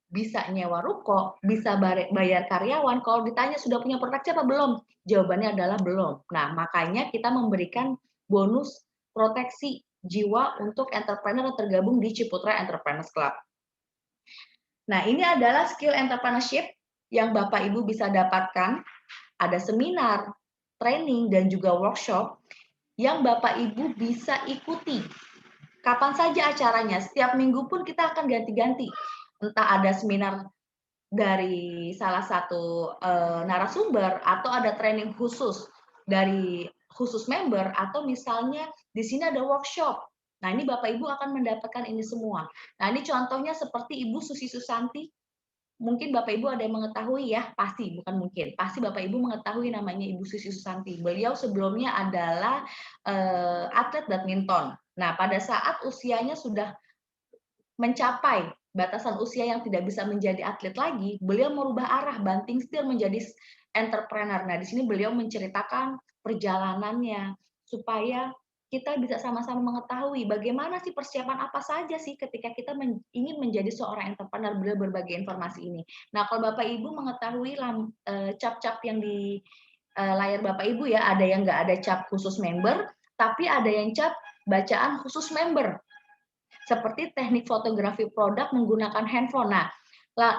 bisa nyewa ruko, bisa bayar karyawan. Kalau ditanya sudah punya proteksi apa belum? Jawabannya adalah belum. Nah, makanya kita memberikan bonus proteksi jiwa untuk entrepreneur yang tergabung di Ciputra Entrepreneurs Club. Nah, ini adalah skill entrepreneurship yang Bapak Ibu bisa dapatkan. Ada seminar, training, dan juga workshop yang Bapak Ibu bisa ikuti. Kapan saja acaranya, setiap minggu pun kita akan ganti-ganti. Entah ada seminar dari salah satu narasumber atau ada training khusus dari khusus member atau misalnya di sini ada workshop. Nah, ini Bapak Ibu akan mendapatkan ini semua. Nah, ini contohnya seperti Ibu Susi Susanti. Mungkin Bapak Ibu ada yang mengetahui ya, pasti, bukan mungkin. Pasti Bapak Ibu mengetahui namanya Ibu Susi Susanti. Beliau sebelumnya adalah atlet badminton. Nah, pada saat usianya sudah mencapai batasan usia yang tidak bisa menjadi atlet lagi, beliau merubah arah banting setir menjadi entrepreneur. Nah, di sini beliau menceritakan perjalanannya supaya kita bisa sama-sama mengetahui bagaimana sih persiapan apa saja sih ketika kita ingin menjadi seorang entrepreneur. Beliau berbagi informasi ini. Nah, kalau Bapak Ibu mengetahui cap-cap yang di layar Bapak Ibu ya, ada yang nggak ada cap khusus member, tapi ada yang cap bacaan khusus member. Seperti teknik fotografi produk menggunakan handphone. Nah,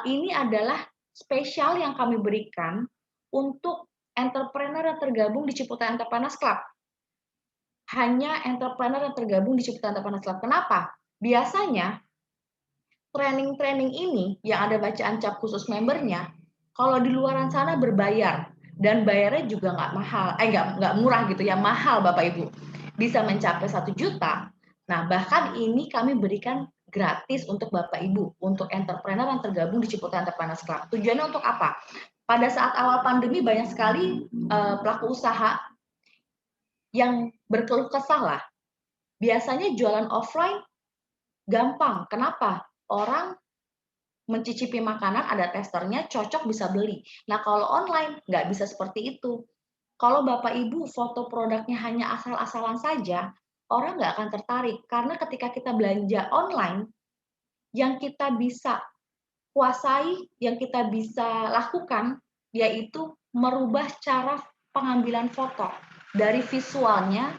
ini adalah spesial yang kami berikan untuk entrepreneur yang tergabung di Ciputra Entrepreneurs Club. Hanya entrepreneur yang tergabung di Ciputra Entrepreneurs Club. Kenapa? Biasanya training-training ini yang ada bacaan cap khusus membernya, kalau di luaran sana berbayar dan bayarnya juga nggak mahal, nggak murah gitu ya, mahal Bapak Ibu, bisa mencapai 1 juta. Nah, bahkan ini kami berikan gratis untuk Bapak Ibu, untuk entrepreneur yang tergabung di Ciputra Entrepreneurs Club. Tujuannya untuk apa? Pada saat awal pandemi banyak sekali pelaku usaha yang berkeluh kesah lah. Biasanya jualan offline gampang. Kenapa? Orang mencicipi makanan, ada testernya, cocok bisa beli. Nah, kalau online nggak bisa seperti itu. Kalau Bapak Ibu foto produknya hanya asal-asalan saja, orang nggak akan tertarik. Karena ketika kita belanja online, yang kita bisa kuasai, yang kita bisa lakukan, yaitu merubah cara pengambilan foto. Dari visualnya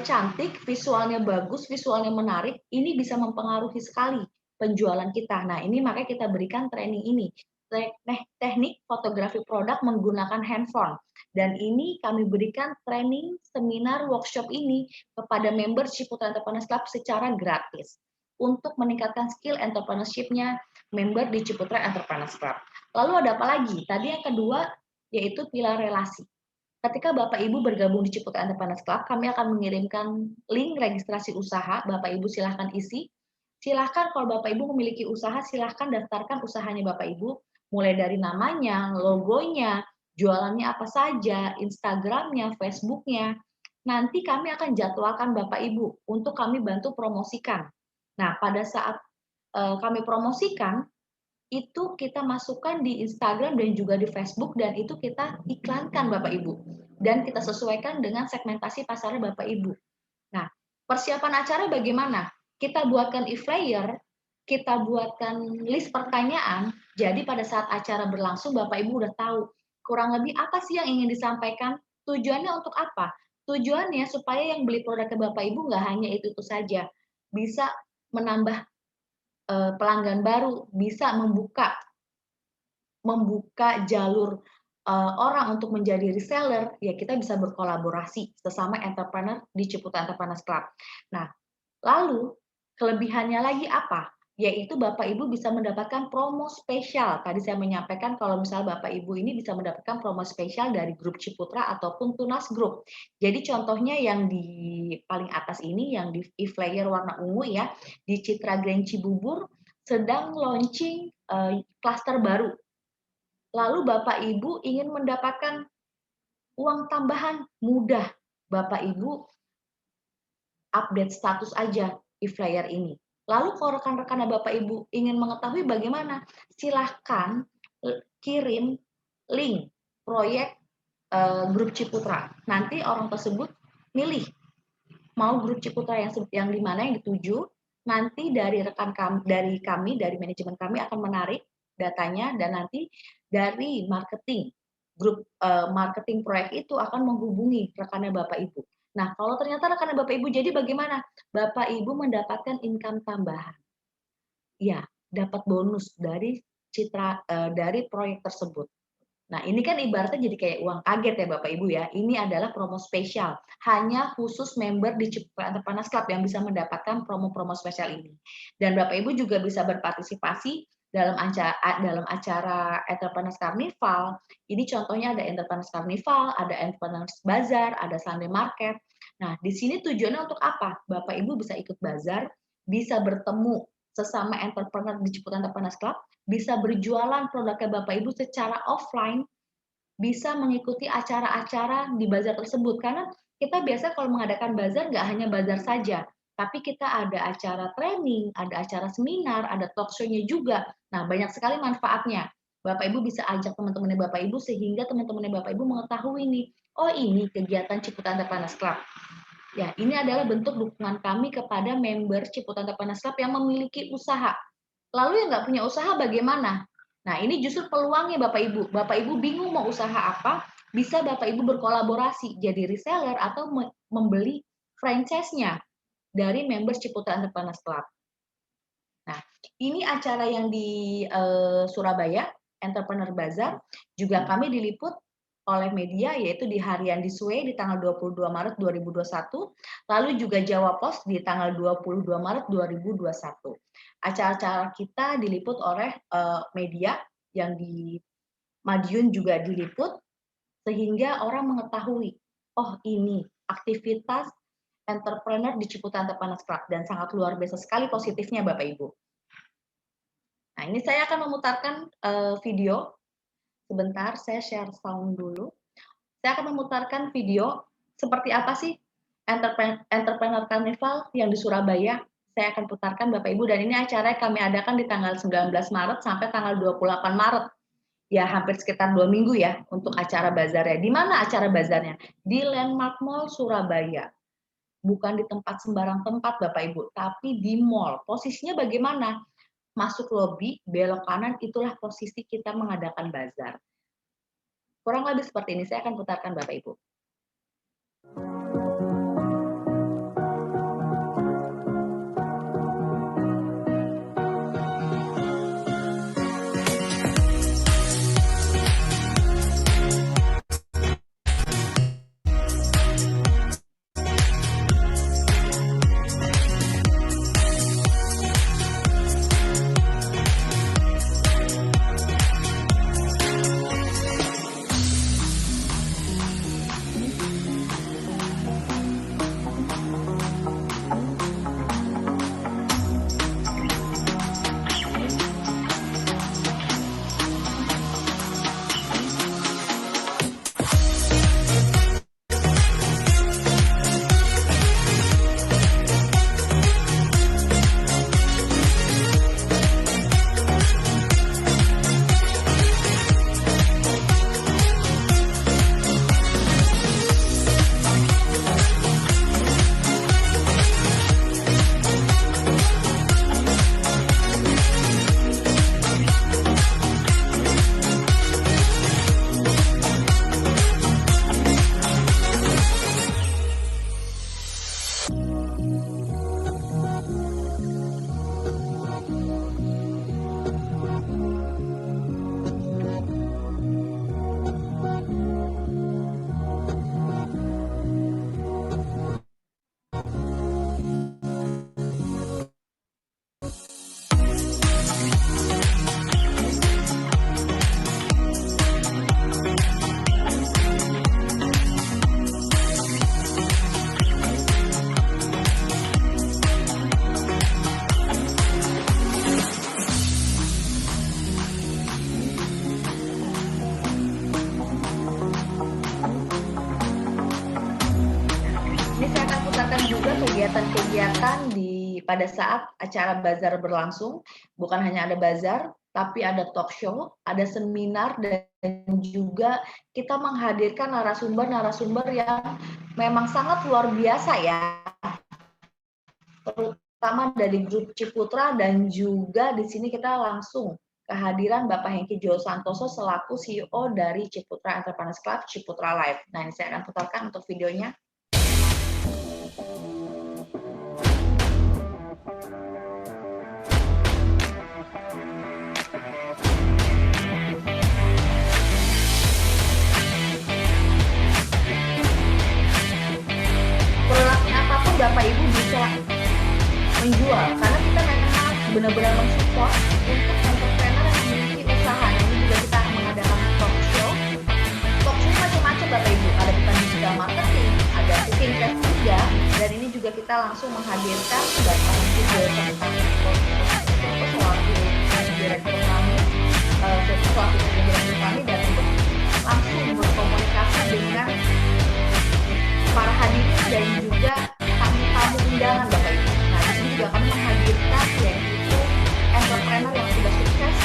cantik, visualnya bagus, visualnya menarik, ini bisa mempengaruhi sekali penjualan kita. Nah, ini makanya kita berikan training ini. Teknik fotografi produk menggunakan handphone. Dan ini kami berikan training, seminar, workshop ini kepada member Ciputra Entrepreneurs Club secara gratis untuk meningkatkan skill entrepreneurship-nya member di Ciputra Entrepreneurs Club. Lalu ada apa lagi? Tadi yang kedua yaitu pilar relasi. Ketika Bapak Ibu bergabung di Ciputra Entrepreneurs Club, kami akan mengirimkan link registrasi usaha. Bapak Ibu silahkan isi. Silahkan kalau Bapak Ibu memiliki usaha, silahkan daftarkan usahanya Bapak Ibu. Mulai dari namanya, logonya, jualannya apa saja, Instagramnya, Facebooknya. Nanti kami akan jadwalkan Bapak Ibu untuk kami bantu promosikan. Nah, pada saat kami promosikan, itu kita masukkan di Instagram dan juga di Facebook, dan itu kita iklankan Bapak Ibu. Dan kita sesuaikan dengan segmentasi pasar Bapak Ibu. Nah, persiapan acara bagaimana? Kita buatkan e-flyer, kita buatkan list pertanyaan, jadi pada saat acara berlangsung Bapak Ibu udah tahu kurang lebih apa sih yang ingin disampaikan, tujuannya untuk apa? Tujuannya supaya yang beli produknya Bapak Ibu nggak hanya itu saja, bisa menambah pelanggan baru, bisa membuka jalur orang untuk menjadi reseller, ya kita bisa berkolaborasi sesama entrepreneur di Ciputra Entrepreneurs Club. Nah, lalu kelebihannya lagi apa? Yaitu Bapak Ibu bisa mendapatkan promo spesial. Tadi saya menyampaikan kalau misalnya Bapak Ibu ini bisa mendapatkan promo spesial dari grup Ciputra ataupun Tunas Group. Jadi contohnya yang di paling atas ini, yang di e-flyer warna ungu ya, di Citra Grand Cibubur sedang launching klaster baru. Lalu Bapak Ibu ingin mendapatkan uang tambahan, mudah. Bapak Ibu update status aja e-flyer ini. Lalu kalau rekan-rekan Bapak Ibu ingin mengetahui bagaimana, silahkan kirim link proyek grup Ciputra. Nanti orang tersebut milih mau grup Ciputra yang di mana yang dituju. Nanti dari dari manajemen kami akan menarik datanya, dan nanti dari marketing grup marketing proyek itu akan menghubungi rekannya Bapak Ibu. Nah, kalau ternyata rekan Bapak Ibu jadi bagaimana? Bapak Ibu mendapatkan income tambahan. Ya, dapat bonus dari dari proyek tersebut. Nah, ini kan ibaratnya jadi kayak uang kaget ya Bapak Ibu ya. Ini adalah promo spesial. Hanya khusus member di Ciputra Entrepreneurs Club yang bisa mendapatkan promo-promo spesial ini. Dan Bapak Ibu juga bisa berpartisipasi dalam acara Entrepreneurs Carnival. Ini contohnya ada Entrepreneurs Carnival, ada Entrepreneurs Bazaar, ada Sunday Market. Nah, di sini tujuannya untuk apa? Bapak Ibu bisa ikut bazar, bisa bertemu sesama entrepreneur di Ciputra Entrepreneurs Club, bisa berjualan produknya Bapak Ibu secara offline, bisa mengikuti acara-acara di bazar tersebut. Karena kita biasa kalau mengadakan bazar nggak hanya bazar saja, tapi kita ada acara training, ada acara seminar, ada talk show-nya juga. Nah, banyak sekali manfaatnya. Bapak Ibu bisa ajak teman-temannya Bapak Ibu sehingga teman-temannya Bapak Ibu mengetahui nih, oh ini kegiatan Ciputra Entrepreneurs Club. Ya, ini adalah bentuk dukungan kami kepada member Ciputra Entrepreneurs Club yang memiliki usaha. Lalu yang nggak punya usaha bagaimana? Nah, ini justru peluangnya Bapak Ibu. Bapak Ibu bingung mau usaha apa, bisa Bapak Ibu berkolaborasi jadi reseller atau membeli franchise-nya dari member Ciputra Entrepreneurs Club. Nah, ini acara yang di Surabaya, Entrepreneur Bazaar, juga kami diliput oleh media, yaitu di Harian di Sway di tanggal 22 Maret 2021, lalu juga Jawa Post di tanggal 22 Maret 2021. Acara-acara kita diliput oleh media yang di Madiun juga diliput, sehingga orang mengetahui, oh ini aktivitas entrepreneur di Ciputra Entrepreneurs Club, dan sangat luar biasa sekali positifnya Bapak Ibu. Nah, ini saya akan memutarkan video. Sebentar, saya share sound dulu. Saya akan memutarkan video seperti apa sih Entrepreneur Carnival yang di Surabaya. Saya akan putarkan Bapak Ibu, dan ini acara yang kami adakan di tanggal 19 Maret sampai tanggal 28 Maret. Ya, hampir sekitar 2 minggu ya untuk acara bazarnya. Di mana acara bazarnya? Di Landmark Mall Surabaya. Bukan di tempat sembarang tempat Bapak Ibu, tapi di mall. Posisinya bagaimana? Masuk lobi, belok kanan, itulah posisi kita mengadakan bazar. Kurang lebih seperti ini, saya akan putarkan Bapak Ibu. Kegiatan pada saat acara bazar berlangsung. Bukan hanya ada bazar, tapi ada talk show, ada seminar, dan juga kita menghadirkan narasumber-narasumber yang memang sangat luar biasa ya, terutama dari grup Ciputra, dan juga di sini kita langsung kehadiran Bapak Hengki Jo Santoso selaku CEO dari Ciputra Entrepreneurs Club Ciputra Live. Nah, ini saya akan putarkan untuk videonya. Produknya apapun Bapak Ibu bisa menjual, karena kita memang benar-benar mensupport untuk entrepreneur juga kita langsung menghadirkan Bapak Ibu selaku direktur kami, selaku direktur kami, dan untuk langsung berkomunikasi dengan para hadirin dan juga tamu-tamu undangan Bapak Ibu. Nah, di sini juga kami menghadirkan yaitu entrepreneur yang sudah sukses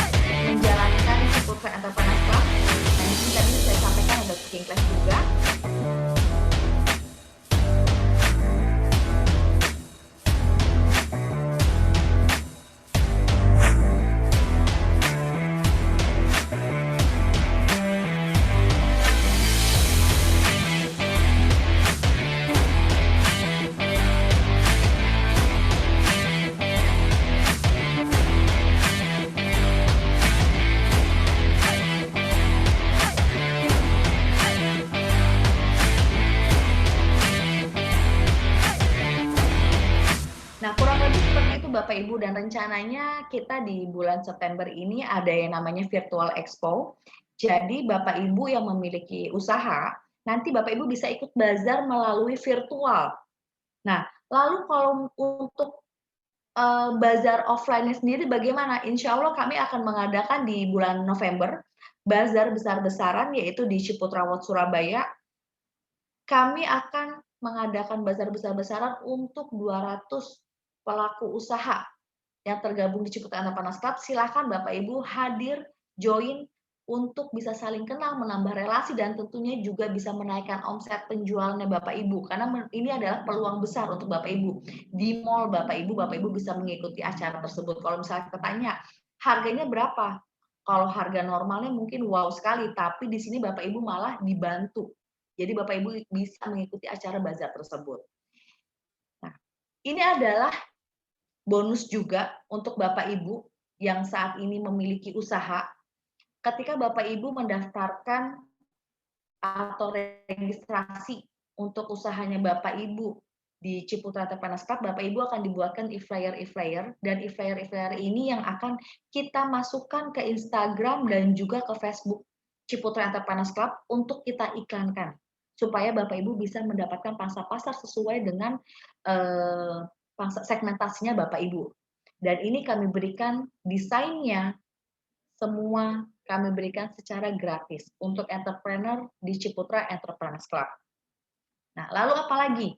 menjalankan Ciputra Entrepreneur Club. Nah, di sini tadi saya sampaikan ada cooking class juga. Nah, kurang lebih seperti itu Bapak Ibu, dan rencananya kita di bulan September ini ada yang namanya Virtual Expo. Jadi Bapak Ibu yang memiliki usaha, nanti Bapak Ibu bisa ikut bazar melalui virtual. Nah, lalu kalau untuk bazar offline-nya sendiri bagaimana? Insya Allah kami akan mengadakan di bulan November bazar besar-besaran, yaitu di Ciputra World Surabaya. Kami akan mengadakan bazar besar-besaran untuk 200 pelaku usaha yang tergabung di Ciputra Entrepreneur Club. Silakan Bapak Ibu hadir, join untuk bisa saling kenal, menambah relasi, dan tentunya juga bisa menaikkan omset penjualannya Bapak Ibu. Karena ini adalah peluang besar untuk Bapak Ibu. Di mall Bapak Ibu bisa mengikuti acara tersebut. Kalau misalnya kita tanya, harganya berapa? Kalau harga normalnya mungkin wow sekali, tapi di sini Bapak Ibu malah dibantu. Jadi Bapak Ibu bisa mengikuti acara bazar tersebut. Nah, ini adalah bonus juga untuk Bapak Ibu yang saat ini memiliki usaha. Ketika Bapak Ibu mendaftarkan atau registrasi untuk usahanya Bapak Ibu di Ciputra Entrepreneur Club, Bapak Ibu akan dibuatkan e-flyer, dan e-flyer ini yang akan kita masukkan ke Instagram dan juga ke Facebook Ciputra Entrepreneur Club untuk kita iklankan, supaya Bapak Ibu bisa mendapatkan pangsa pasar sesuai dengan segmentasinya Bapak Ibu. Dan ini kami berikan desainnya, semua kami berikan secara gratis untuk entrepreneur di Ciputra Entrepreneur Club. Nah, lalu apa lagi?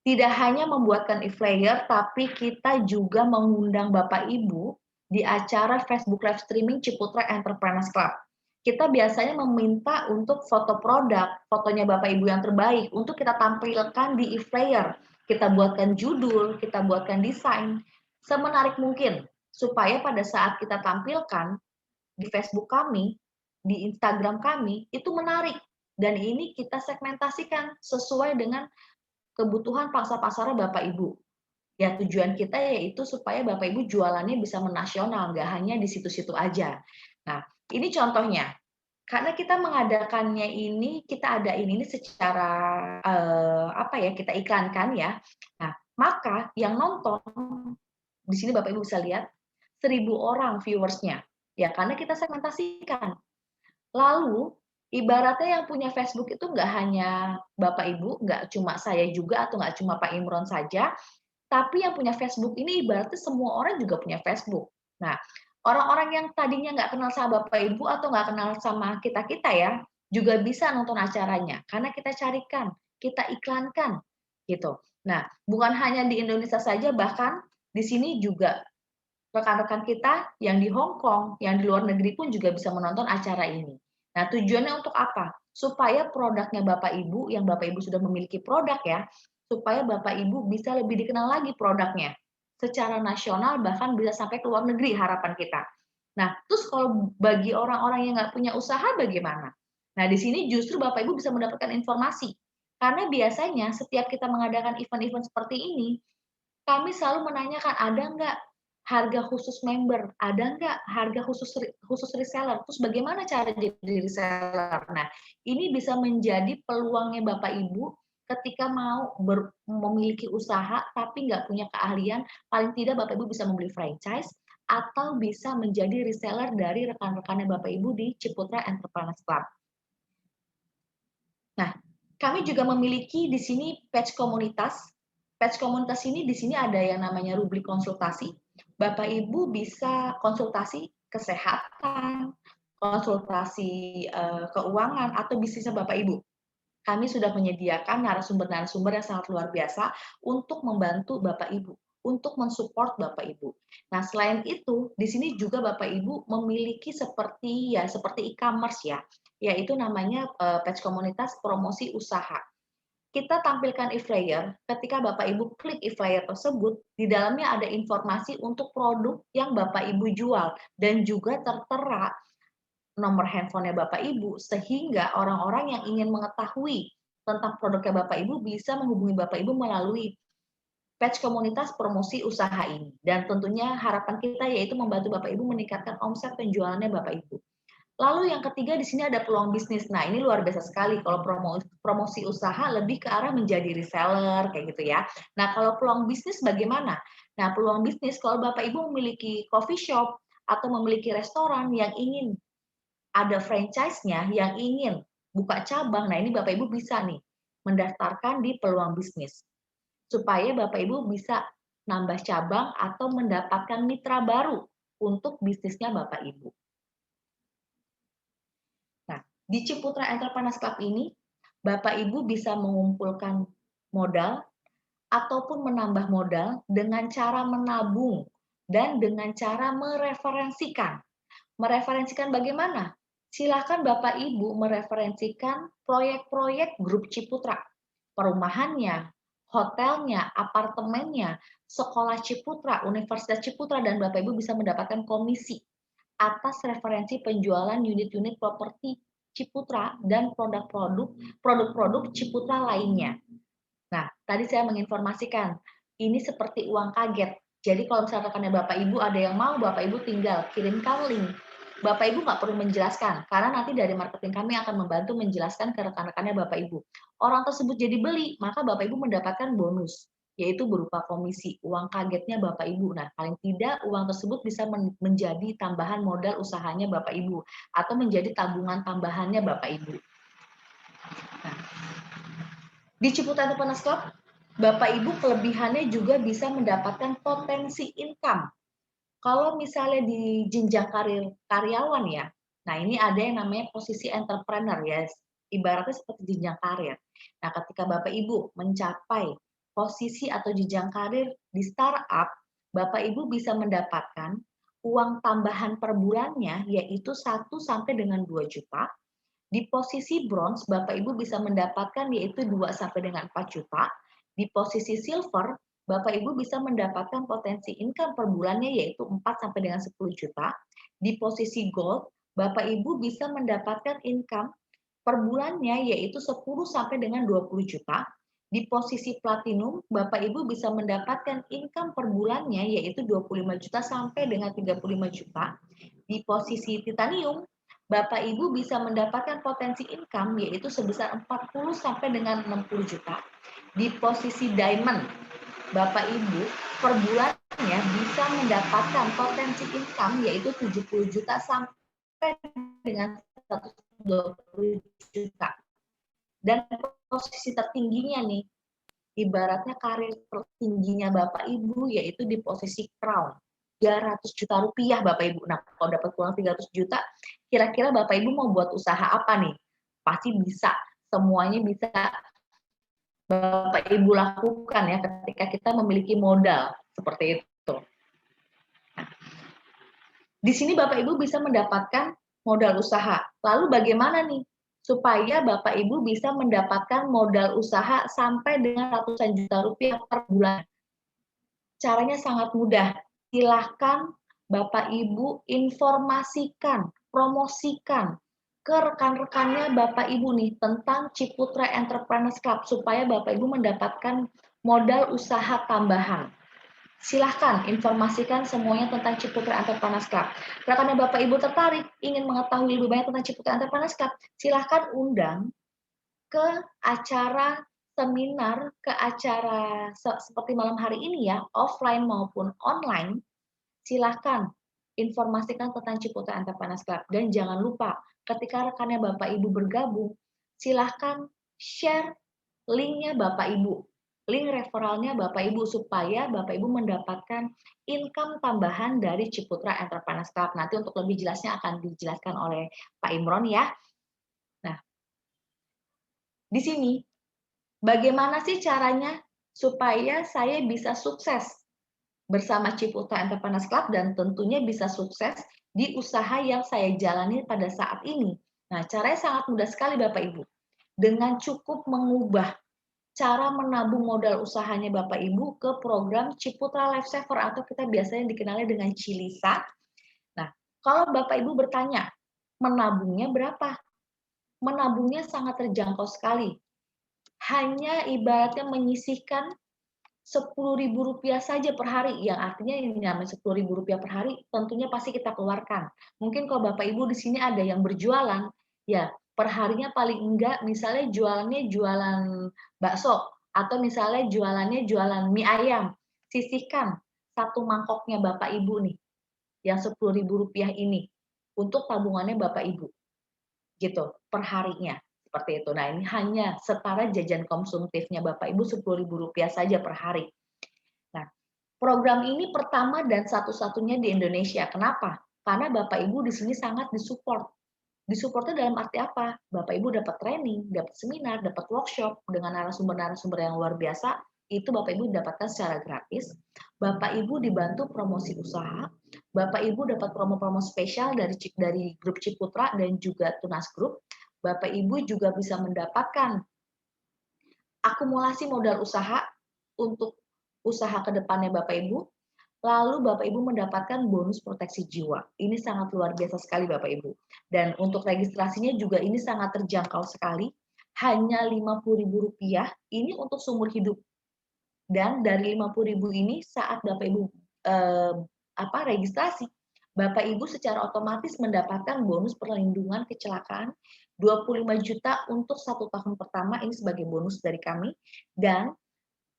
Tidak hanya membuatkan e-flyer, tapi kita juga mengundang Bapak Ibu di acara Facebook Live Streaming Ciputra Entrepreneur Club. Kita biasanya meminta untuk foto produk, fotonya Bapak Ibu yang terbaik, untuk kita tampilkan di e-flyer. Kita buatkan judul, kita buatkan desain, semenarik mungkin, supaya pada saat kita tampilkan di Facebook kami, di Instagram kami, itu menarik. Dan ini kita segmentasikan sesuai dengan kebutuhan pangsa pasarnya Bapak Ibu. Ya, tujuan kita yaitu supaya Bapak Ibu jualannya bisa menasional, nggak hanya di situ-situ aja. Nah, ini contohnya. Karena kita mengadakannya ini, kita ada ini secara kita iklankan ya. Nah, maka yang nonton di sini Bapak Ibu bisa lihat 1.000 orang viewersnya. Ya, karena kita segmentasikan. Lalu ibaratnya yang punya Facebook itu nggak hanya Bapak Ibu, nggak cuma saya juga atau nggak cuma Pak Imron saja, tapi yang punya Facebook ini ibaratnya semua orang juga punya Facebook. Nah, orang-orang yang tadinya nggak kenal sama Bapak Ibu atau nggak kenal sama kita-kita ya, juga bisa nonton acaranya. Karena kita carikan, kita iklankan, gitu. Nah, bukan hanya di Indonesia saja, bahkan di sini juga rekan-rekan kita yang di Hong Kong, yang di luar negeri pun juga bisa menonton acara ini. Nah, tujuannya untuk apa? Supaya produknya Bapak Ibu, yang Bapak Ibu sudah memiliki produk ya, supaya Bapak Ibu bisa lebih dikenal lagi produknya secara nasional, bahkan bisa sampai ke luar negeri harapan kita. Nah, terus kalau bagi orang-orang yang nggak punya usaha bagaimana? Nah, di sini justru Bapak Ibu bisa mendapatkan informasi. Karena biasanya setiap kita mengadakan event-event seperti ini, kami selalu menanyakan, ada nggak harga khusus member, ada nggak harga khusus reseller, terus bagaimana cara jadi reseller. Nah, ini bisa menjadi peluangnya Bapak Ibu ketika mau memiliki usaha tapi nggak punya keahlian, paling tidak Bapak Ibu bisa membeli franchise atau bisa menjadi reseller dari rekan-rekannya Bapak Ibu di Ciputra Entrepreneur Club. Nah, kami juga memiliki di sini page komunitas Patch komunitas ini di sini ada yang namanya rubrik konsultasi. Bapak Ibu bisa konsultasi kesehatan, konsultasi keuangan atau bisnisnya Bapak Ibu. Kami sudah menyediakan narasumber-narasumber yang sangat luar biasa untuk membantu Bapak Ibu, untuk mensupport Bapak Ibu. Nah, selain itu, di sini juga Bapak Ibu memiliki seperti e-commerce ya, yaitu namanya patch komunitas promosi usaha. Kita tampilkan e-flyer, ketika Bapak Ibu klik e-flyer tersebut, di dalamnya ada informasi untuk produk yang Bapak Ibu jual, dan juga tertera nomor handphonenya Bapak Ibu, sehingga orang-orang yang ingin mengetahui tentang produknya Bapak Ibu bisa menghubungi Bapak Ibu melalui patch komunitas promosi usaha ini. Dan tentunya harapan kita yaitu membantu Bapak Ibu meningkatkan omset penjualannya Bapak Ibu. Lalu yang ketiga di sini ada peluang bisnis. Nah, ini luar biasa sekali kalau promosi usaha lebih ke arah menjadi reseller kayak gitu ya. Nah, kalau peluang bisnis bagaimana? Nah, peluang bisnis kalau Bapak Ibu memiliki coffee shop atau memiliki restoran yang ingin ada franchise-nya, yang ingin buka cabang, nah ini Bapak Ibu bisa nih mendaftarkan di peluang bisnis. Supaya Bapak Ibu bisa nambah cabang atau mendapatkan mitra baru untuk bisnisnya Bapak Ibu. Di Ciputra Entrepreneurs Club ini, Bapak Ibu bisa mengumpulkan modal ataupun menambah modal dengan cara menabung dan dengan cara mereferensikan. Mereferensikan bagaimana? Silakan Bapak Ibu mereferensikan proyek-proyek grup Ciputra, perumahannya, hotelnya, apartemennya, sekolah Ciputra, Universitas Ciputra, dan Bapak Ibu bisa mendapatkan komisi atas referensi penjualan unit-unit properti Ciputra dan produk-produk Ciputra lainnya. Nah, tadi saya menginformasikan, ini seperti uang kaget. Jadi kalau misalkan rekannya Bapak Ibu ada yang mau, Bapak Ibu tinggal kirimkan link. Bapak Ibu nggak perlu menjelaskan, karena nanti dari marketing kami akan membantu menjelaskan ke rekan-rekannya Bapak Ibu. Orang tersebut jadi beli, maka Bapak Ibu mendapatkan bonus, yaitu berupa komisi, uang kagetnya Bapak Ibu. Nah, paling tidak uang tersebut bisa menjadi tambahan modal usahanya Bapak Ibu, atau menjadi tabungan tambahannya Bapak Ibu. Nah, di Ciputra Entrepreneurs Club, Bapak Ibu kelebihannya juga bisa mendapatkan potensi income. Kalau misalnya di jenjang karir karyawan ya, nah ini ada yang namanya posisi entrepreneur ya, ibaratnya seperti jenjang karir. Nah, ketika Bapak Ibu mencapai posisi atau jenjang karir di startup, Bapak Ibu bisa mendapatkan uang tambahan per bulannya yaitu 1 sampai dengan 2 juta. Di posisi bronze, Bapak Ibu bisa mendapatkan yaitu 2 sampai dengan 4 juta. Di posisi silver, Bapak Ibu bisa mendapatkan potensi income per bulannya yaitu 4 sampai dengan 10 juta. Di posisi gold, Bapak Ibu bisa mendapatkan income per bulannya yaitu 10 sampai dengan 20 juta. Di posisi platinum, Bapak Ibu bisa mendapatkan income per bulannya yaitu 25 juta sampai dengan 35 juta. Di posisi titanium, Bapak Ibu bisa mendapatkan potensi income yaitu sebesar 40 sampai dengan 60 juta. Di posisi diamond, Bapak Ibu per bulannya bisa mendapatkan potensi income yaitu 70 juta sampai dengan 120 juta. Dan posisi tertingginya nih, ibaratnya karir tertingginya Bapak Ibu yaitu di posisi crown. 300 juta rupiah Bapak Ibu. Nah, kalau dapat uang 300 juta, kira-kira Bapak Ibu mau buat usaha apa nih? Pasti bisa. Semuanya bisa Bapak Ibu lakukan ya ketika kita memiliki modal seperti itu. Nah, di sini Bapak Ibu bisa mendapatkan modal usaha. Lalu bagaimana nih supaya Bapak Ibu bisa mendapatkan modal usaha sampai dengan ratusan juta rupiah per bulan? Caranya sangat mudah. Silahkan Bapak Ibu informasikan, promosikan ke rekan-rekannya Bapak Ibu nih tentang Ciputra Entrepreneurs Club supaya Bapak Ibu mendapatkan modal usaha tambahan. Silahkan informasikan semuanya tentang Ciputra Entrepreneurs Club. Rekannya Bapak Ibu tertarik ingin mengetahui lebih banyak tentang Ciputra Entrepreneurs Club, silahkan undang ke acara seminar, ke acara seperti malam hari ini ya, offline maupun online, silahkan informasikan tentang Ciputra Entrepreneurs Club. Dan jangan lupa, ketika rekannya Bapak Ibu bergabung, silahkan share linknya Bapak Ibu link referralnya Bapak Ibu supaya Bapak Ibu mendapatkan income tambahan dari Ciputra Entrepreneurs Club. Nanti untuk lebih jelasnya akan dijelaskan oleh Pak Imron ya. Nah, di sini bagaimana sih caranya supaya saya bisa sukses bersama Ciputra Entrepreneurs Club dan tentunya bisa sukses di usaha yang saya jalani pada saat ini. Nah, caranya sangat mudah sekali Bapak Ibu. Dengan cukup mengubah cara menabung modal usahanya Bapak Ibu ke program Ciputra Life Saver atau kita biasanya dikenali dengan Cilisa. Nah, kalau Bapak Ibu bertanya, menabungnya berapa? Menabungnya sangat terjangkau sekali. Hanya ibaratnya menyisihkan Rp10.000 saja per hari, yang artinya ini namanya Rp10.000 per hari, tentunya pasti kita keluarkan. Mungkin kalau Bapak Ibu di sini ada yang berjualan, ya per harinya paling enggak misalnya jualannya jualan bakso, atau misalnya jualannya jualan mie ayam, sisihkan satu mangkoknya Bapak Ibu nih, yang Rp10.000 ini, untuk tabungannya Bapak Ibu, gitu, per harinya. Seperti itu. Nah, ini hanya setara jajan konsumtifnya Bapak Ibu Rp10.000 saja per hari. Nah, program ini pertama dan satu-satunya di Indonesia. Kenapa? Karena Bapak Ibu di sini sangat disupport. Disupportnya dalam arti apa? Bapak Ibu dapat training, dapat seminar, dapat workshop dengan narasumber-narasumber yang luar biasa. Itu Bapak Ibu dapatkan secara gratis. Bapak Ibu dibantu promosi usaha. Bapak Ibu dapat promo-promo spesial dari grup Ciputra dan juga Tunas Group. Bapak Ibu juga bisa mendapatkan akumulasi modal usaha untuk usaha ke depannya Bapak Ibu. Lalu Bapak Ibu mendapatkan bonus proteksi jiwa. Ini sangat luar biasa sekali Bapak Ibu. Dan untuk registrasinya juga ini sangat terjangkau sekali. Hanya Rp50.000 ini untuk seumur hidup. Dan dari Rp50.000 ini saat Bapak Ibu registrasi, Bapak Ibu secara otomatis mendapatkan bonus perlindungan kecelakaan 25 juta untuk 1 tahun pertama, ini sebagai bonus dari kami. Dan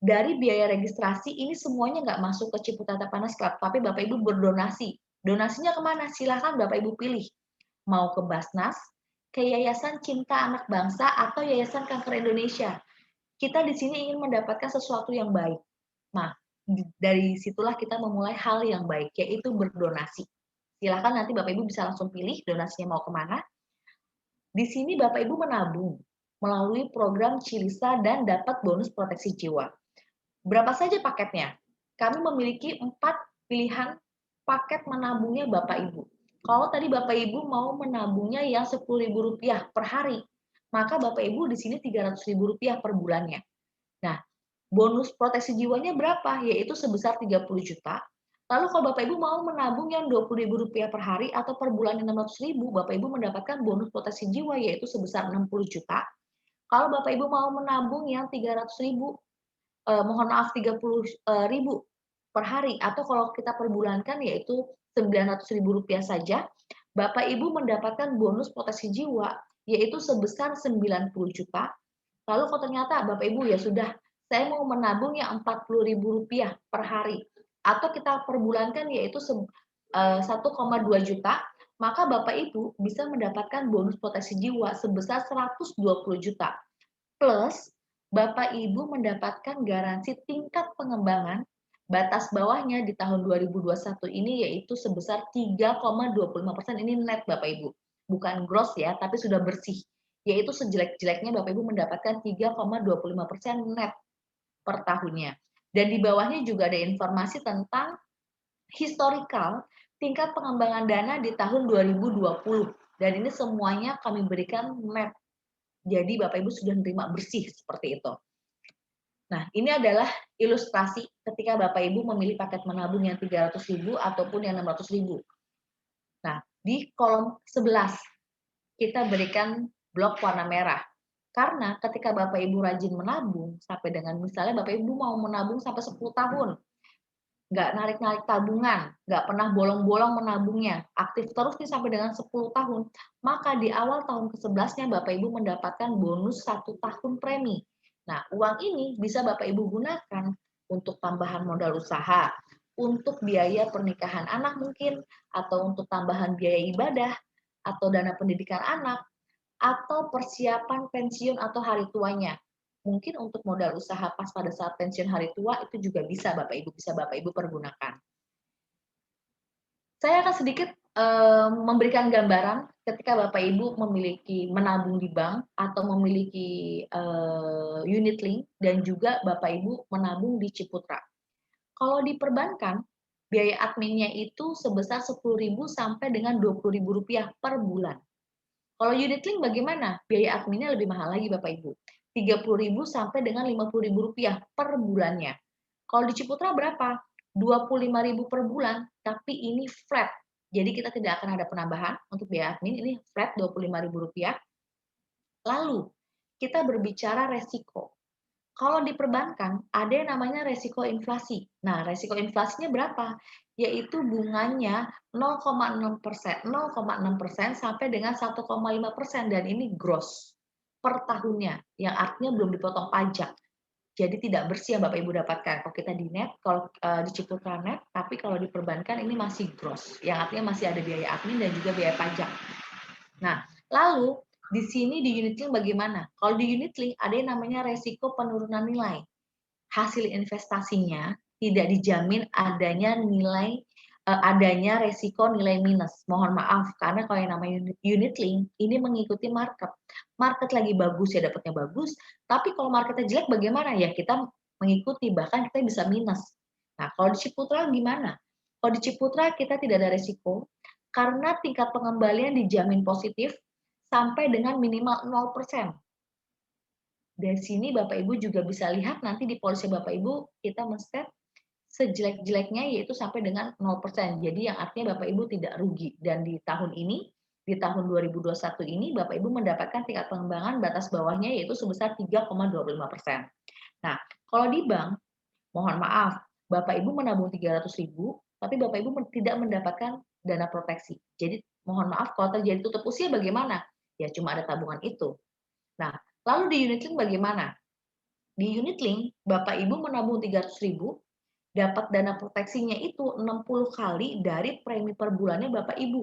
dari biaya registrasi ini semuanya nggak masuk ke Ciputra Entrepreneurs Club, tapi Bapak Ibu berdonasi. Donasinya kemana? Silahkan Bapak Ibu pilih. Mau ke Basnas, ke Yayasan Cinta Anak Bangsa, atau Yayasan Kanker Indonesia. Kita di sini ingin mendapatkan sesuatu yang baik. Nah, dari situlah kita memulai hal yang baik, yaitu berdonasi. Silahkan nanti Bapak Ibu bisa langsung pilih donasinya mau kemana. Di sini Bapak Ibu menabung melalui program Cilisa dan dapat bonus proteksi jiwa. Berapa saja paketnya? Kami memiliki 4 pilihan paket menabungnya Bapak Ibu. Kalau tadi Bapak Ibu mau menabungnya yang Rp10.000 per hari, maka Bapak Ibu di sini Rp300.000 per bulannya. Nah, bonus proteksi jiwanya berapa? Yaitu sebesar 30 juta. Lalu kalau Bapak Ibu mau menabung yang Rp20.000 per hari atau per bulan 600.000, Bapak Ibu mendapatkan bonus proteksi jiwa yaitu sebesar 60 juta. Kalau Bapak Ibu mau menabung yang 300.000, mohon maaf 30.000 per hari, atau kalau kita perbulankan yaitu Rp900.000 saja, Bapak Ibu mendapatkan bonus proteksi jiwa yaitu sebesar 90 juta. Lalu kalau ternyata Bapak Ibu ya sudah, saya mau menabung yang Rp40.000 per hari, atau kita perbulankan yaitu 1,2 juta, maka Bapak Ibu bisa mendapatkan bonus proteksi jiwa sebesar 120 juta. Plus Bapak Ibu mendapatkan garansi tingkat pengembangan batas bawahnya di tahun 2021 ini yaitu sebesar 3,25%. Ini net Bapak Ibu, bukan gross ya, tapi sudah bersih. Yaitu sejelek-jeleknya Bapak Ibu mendapatkan 3,25% net per tahunnya. Dan di bawahnya juga ada informasi tentang historical tingkat pengembangan dana di tahun 2020. Dan ini semuanya kami berikan net. Jadi Bapak Ibu sudah menerima bersih seperti itu. Nah, ini adalah ilustrasi ketika Bapak Ibu memilih paket menabung yang 300.000 ataupun yang 600.000. Nah, di kolom 11 kita berikan blok warna merah. Karena ketika Bapak Ibu rajin menabung sampai dengan misalnya Bapak Ibu mau menabung sampai 10 tahun, nggak narik-narik tabungan, nggak pernah bolong-bolong menabungnya, aktif terus nih sampai dengan 10 tahun, maka di awal tahun ke-11-nya Bapak Ibu mendapatkan bonus 1 tahun premi. Nah, uang ini bisa Bapak Ibu gunakan untuk tambahan modal usaha, untuk biaya pernikahan anak mungkin, atau untuk tambahan biaya ibadah, atau dana pendidikan anak, atau persiapan pensiun atau hari tuanya. mungkin untuk modal usaha pas pada saat pensiun hari tua itu juga bisa Bapak Ibu pergunakan. Saya akan sedikit memberikan gambaran ketika Bapak Ibu memiliki menabung di bank atau memiliki unit link dan juga Bapak Ibu menabung di Ciputra. Kalau di perbankan, biaya adminnya itu sebesar Rp10.000 sampai dengan Rp20.000 per bulan. Kalau unit link bagaimana? Biaya adminnya lebih mahal lagi Bapak Ibu. Rp30.000 sampai dengan Rp50.000 per bulannya. Kalau di Ciputra berapa? Rp25.000 per bulan, tapi ini flat. Jadi kita tidak akan ada penambahan untuk biaya admin, ini flat Rp25.000. Lalu, kita berbicara resiko. Kalau di perbankan, ada yang namanya resiko inflasi. Nah, resiko inflasinya berapa? Yaitu bunganya 0,6% sampai dengan 1,5%, dan ini gross per tahunnya, yang artinya belum dipotong pajak. Jadi tidak bersih yang Bapak Ibu dapatkan. Kalau kita di net, kalau di Ciputra net, tapi kalau di perbankan ini masih gross, yang artinya masih ada biaya admin dan juga biaya pajak. Nah, lalu di sini di unit link bagaimana? Kalau di unit link ada yang namanya resiko penurunan nilai. Hasil investasinya tidak dijamin adanya adanya resiko nilai minus. Mohon maaf, karena kalau yang namanya unit link ini mengikuti market. Market lagi bagus ya dapatnya bagus, tapi kalau marketnya jelek bagaimana ya kita mengikuti, bahkan kita bisa minus. Nah, kalau di Ciputra gimana? Kalau di Ciputra kita tidak ada resiko karena tingkat pengembalian dijamin positif sampai dengan minimal 0%. Dari sini Bapak Ibu juga bisa lihat nanti di polisi Bapak Ibu kita men-set sejelek-jeleknya yaitu sampai dengan 0%. Jadi yang artinya Bapak Ibu tidak rugi. Dan di tahun ini, di tahun 2021 ini Bapak Ibu mendapatkan tingkat pengembangan batas bawahnya yaitu sebesar 3,25%. Nah, kalau di bank, mohon maaf, Bapak Ibu menabung 300.000, tapi Bapak Ibu tidak mendapatkan dana proteksi. Jadi mohon maaf kalau terjadi tutup usia bagaimana? Ya cuma ada tabungan itu. Nah, lalu di unit link bagaimana? Di unit link, Bapak Ibu menabung 300.000, dapat dana proteksinya itu 60 kali dari premi per bulannya Bapak Ibu.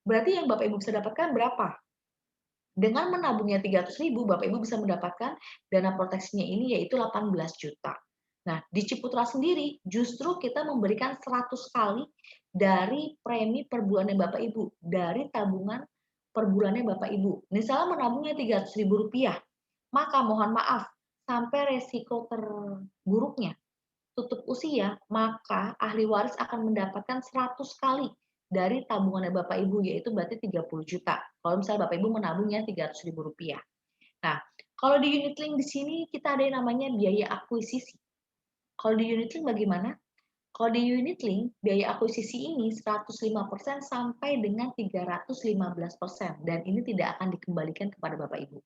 Berarti yang Bapak Ibu bisa dapatkan berapa? Dengan menabungnya 300.000, Bapak Ibu bisa mendapatkan dana proteksinya ini yaitu 18 juta. Nah, di Ciputra sendiri justru kita memberikan 100 kali dari premi per bulannya Bapak Ibu, dari tabungan per bulannya Bapak Ibu. Misalnya menabungnya Rp300.000, maka mohon maaf, sampai resiko terburuknya tutup usia, maka ahli waris akan mendapatkan 100 kali dari tabungannya Bapak Ibu, yaitu berarti 30 juta. Kalau misalnya Bapak Ibu menabungnya Rp300.000. Nah, kalau di unit link di sini kita ada yang namanya biaya akuisisi. Kalau di unit link bagaimana? Kalau di unit link, biaya akuisisi ini 105% sampai dengan 315%, dan ini tidak akan dikembalikan kepada Bapak Ibu.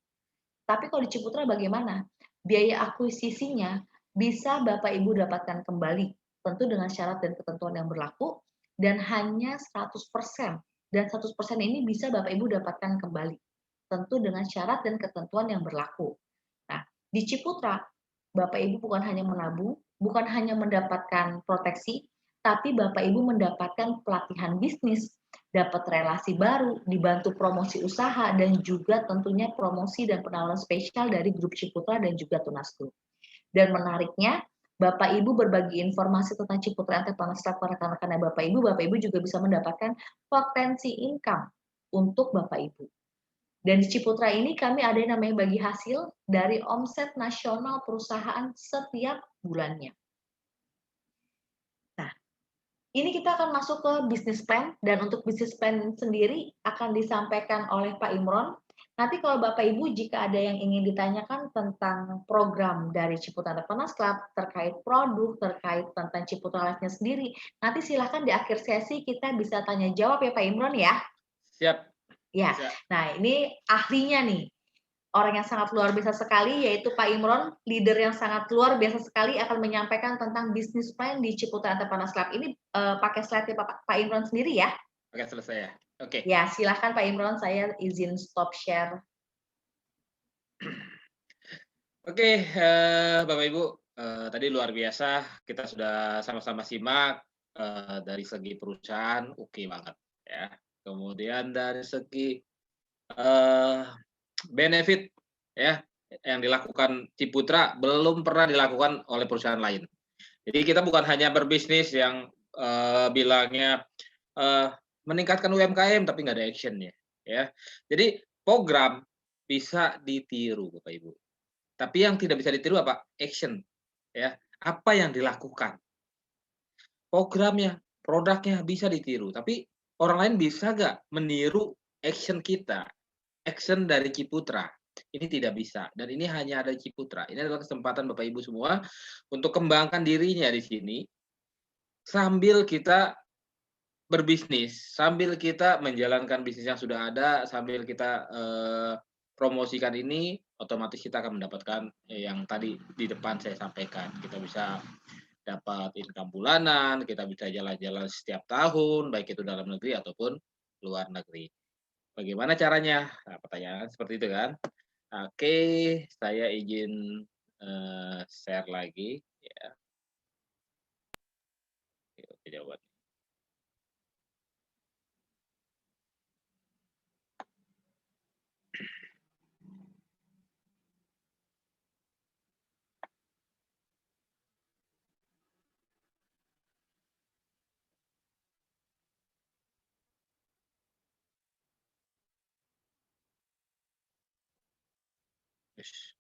Tapi kalau di Ciputra bagaimana? Biaya akuisisinya bisa Bapak Ibu dapatkan kembali, tentu dengan syarat dan ketentuan yang berlaku, dan hanya 100%. Dan 100% ini bisa Bapak Ibu dapatkan kembali, tentu dengan syarat dan ketentuan yang berlaku. Nah, di Ciputra, Bapak Ibu bukan hanya menabung, bukan hanya mendapatkan proteksi, tapi Bapak Ibu mendapatkan pelatihan bisnis, dapat relasi baru, dibantu promosi usaha, dan juga tentunya promosi dan penawaran spesial dari grup Ciputra dan juga Tunas Group. Dan menariknya, Bapak Ibu berbagi informasi tentang Ciputra Entrepreneurs Club ke rekan-rekannya Bapak Ibu juga bisa mendapatkan potensi income untuk Bapak Ibu. Dan di Ciputra ini kami ada yang namanya bagi hasil dari omset nasional perusahaan setiap bulannya. Nah, ini kita akan masuk ke bisnis plan, dan untuk bisnis plan sendiri akan disampaikan oleh Pak Imron. Nanti kalau Bapak Ibu jika ada yang ingin ditanyakan tentang program dari Ciputra Entrepreneurs Club, terkait produk, terkait tentang Ciputra Life-nya sendiri, nanti silakan di akhir sesi kita bisa tanya jawab ya Pak Imron ya. Siap. Ya, Siap. Nah ini ahlinya nih. Orang yang sangat luar biasa sekali, yaitu Pak Imron, leader yang sangat luar biasa sekali, akan menyampaikan tentang bisnis plan di Ciputra Entrepreneurs Club. Ini pakai slide-nya Pak Imron sendiri ya? Oke, selesai ya. Oke. Ya, silahkan Pak Imron, saya izin stop share. Oke, Bapak Ibu, tadi luar biasa, kita sudah sama-sama simak dari segi perusahaan, oke banget ya. Kemudian dari segi benefit ya, yang dilakukan Ciputra belum pernah dilakukan oleh perusahaan lain. Jadi kita bukan hanya berbisnis yang bilangnya meningkatkan UMKM tapi nggak ada actionnya, ya. Jadi program bisa ditiru, Bapak Ibu. Tapi yang tidak bisa ditiru apa? Action, ya. Apa yang dilakukan? Programnya, produknya bisa ditiru, tapi orang lain bisa nggak meniru action kita, action dari Ciputra? Ini tidak bisa, dan ini hanya ada Ciputra. Ini adalah kesempatan Bapak Ibu semua untuk kembangkan dirinya di sini, sambil kita berbisnis, sambil kita menjalankan bisnis yang sudah ada, sambil kita promosikan ini, otomatis kita akan mendapatkan yang tadi di depan saya sampaikan. Kita bisa dapat income bulanan, kita bisa jalan-jalan setiap tahun, baik itu dalam negeri ataupun luar negeri. Bagaimana caranya? Nah, pertanyaan seperti itu kan? Oke, saya izin share lagi. Ya. Oke, jawaban. Yes.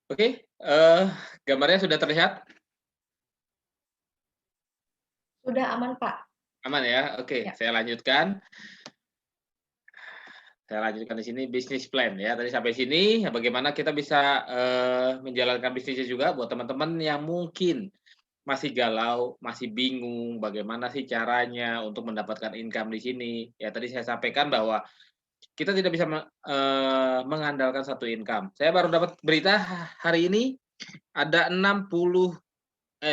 Oke, gambarnya sudah terlihat? Sudah aman, Pak. Aman ya? Oke, Ya. saya lanjutkan. Saya lanjutkan di sini bisnis plan ya. Tadi sampai sini, ya bagaimana kita bisa menjalankan bisnisnya juga buat teman-teman yang mungkin masih galau, masih bingung bagaimana sih caranya untuk mendapatkan income di sini. Ya tadi saya sampaikan bahwa kita tidak bisa mengandalkan satu income. Saya baru dapat berita hari ini ada 64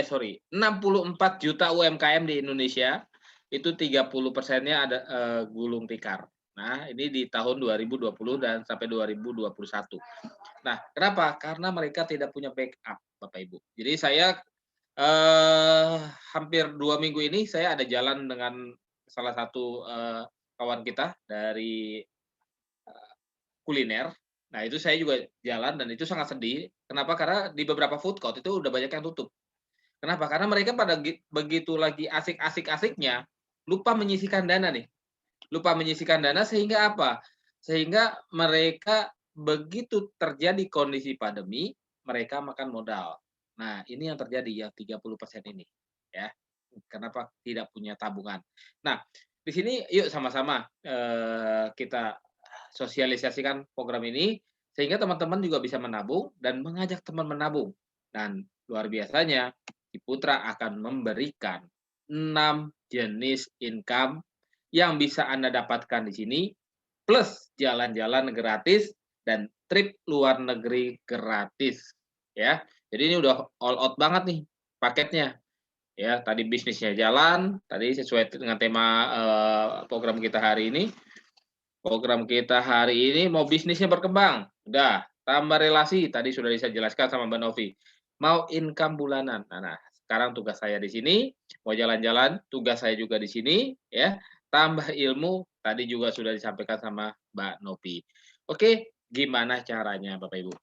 juta UMKM di Indonesia. Itu 30%-nya ada gulung tikar. Nah, ini di tahun 2020 dan sampai 2021. Nah, kenapa? Karena mereka tidak punya backup, Bapak Ibu. Jadi saya hampir 2 minggu ini saya ada jalan dengan salah satu kawan kita dari kuliner. Nah, itu saya juga jalan dan itu sangat sedih. Kenapa? Karena di beberapa food court itu udah banyak yang tutup. Kenapa? Karena mereka pada begitu lagi asik-asiknya lupa menyisihkan dana nih. Lupa menyisihkan dana sehingga apa? Sehingga mereka begitu terjadi kondisi pandemi, mereka makan modal. Nah, ini yang terjadi yang 30% ini, ya. Kenapa tidak punya tabungan. Nah, di sini yuk sama-sama kita sosialisasikan program ini sehingga teman-teman juga bisa menabung dan mengajak teman menabung. Dan luar biasanya Ciputra akan memberikan 6 jenis income yang bisa Anda dapatkan di sini, plus jalan-jalan gratis dan trip luar negeri gratis. Ya, jadi ini udah all out banget nih paketnya. Ya, tadi bisnisnya jalan, tadi sesuai dengan tema program kita hari ini. Program kita hari ini mau bisnisnya berkembang, udah tambah relasi, tadi sudah bisa jelaskan sama Mbak Novi. Mau income bulanan. Nah, sekarang tugas saya di sini, mau jalan-jalan, tugas saya juga di sini, ya. Tambah ilmu, tadi juga sudah disampaikan sama Mbak Novi. Oke, gimana caranya Bapak Ibu?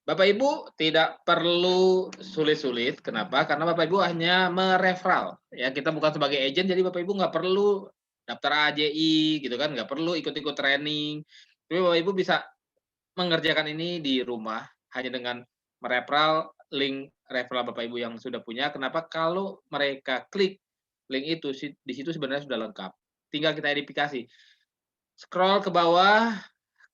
Bapak Ibu tidak perlu sulit-sulit. Kenapa? Karena Bapak Ibu hanya mereferral. Ya, kita bukan sebagai agent, jadi Bapak Ibu nggak perlu daftar AJI, gitu kan? Nggak perlu ikut-ikut training. Tapi Bapak Ibu bisa mengerjakan ini di rumah hanya dengan mereferral link referral Bapak Ibu yang sudah punya. Kenapa? Kalau mereka klik link itu, di situ sebenarnya sudah lengkap. Tinggal kita edifikasi. Scroll ke bawah,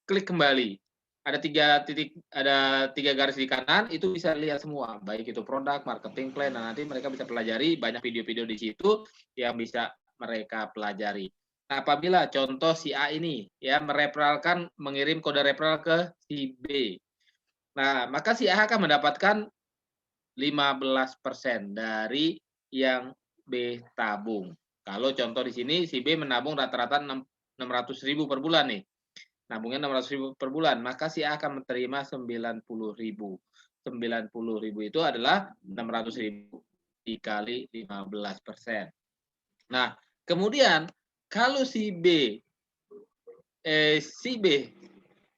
klik kembali. Ada 3 titik, ada 3 garis di kanan, itu bisa lihat semua, baik itu produk, marketing plan, dan nanti mereka bisa pelajari banyak video-video di situ yang bisa mereka pelajari. Nah, apabila contoh si A ini ya mereferalkan, mengirim kode referral ke si B. Nah, maka si A akan mendapatkan 15% dari yang B tabung. Kalau contoh di sini si B menabung rata-rata 600.000 per bulan nih. nabungnya 600.000 per bulan, maka si A akan menerima 90.000. 90.000 itu adalah 600.000 dikali 15%. Nah, kemudian kalau si B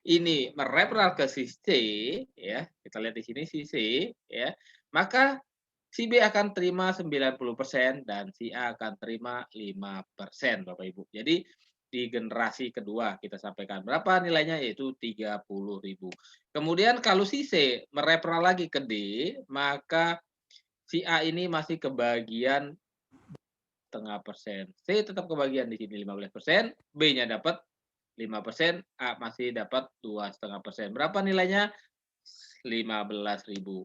ini mereferral ke si C, ya, kita lihat di sini si C, ya, maka si B akan terima 90% dan si A akan terima 5%, Bapak Ibu. Jadi di generasi kedua kita sampaikan berapa nilainya, yaitu 30.000. Kemudian kalau si C mereferral lagi ke D, maka si A ini masih kebagian 0,5%. C tetap kebagian di sini 15%, B-nya dapat 5%, A masih dapat 2,5%. Berapa nilainya? 15.000.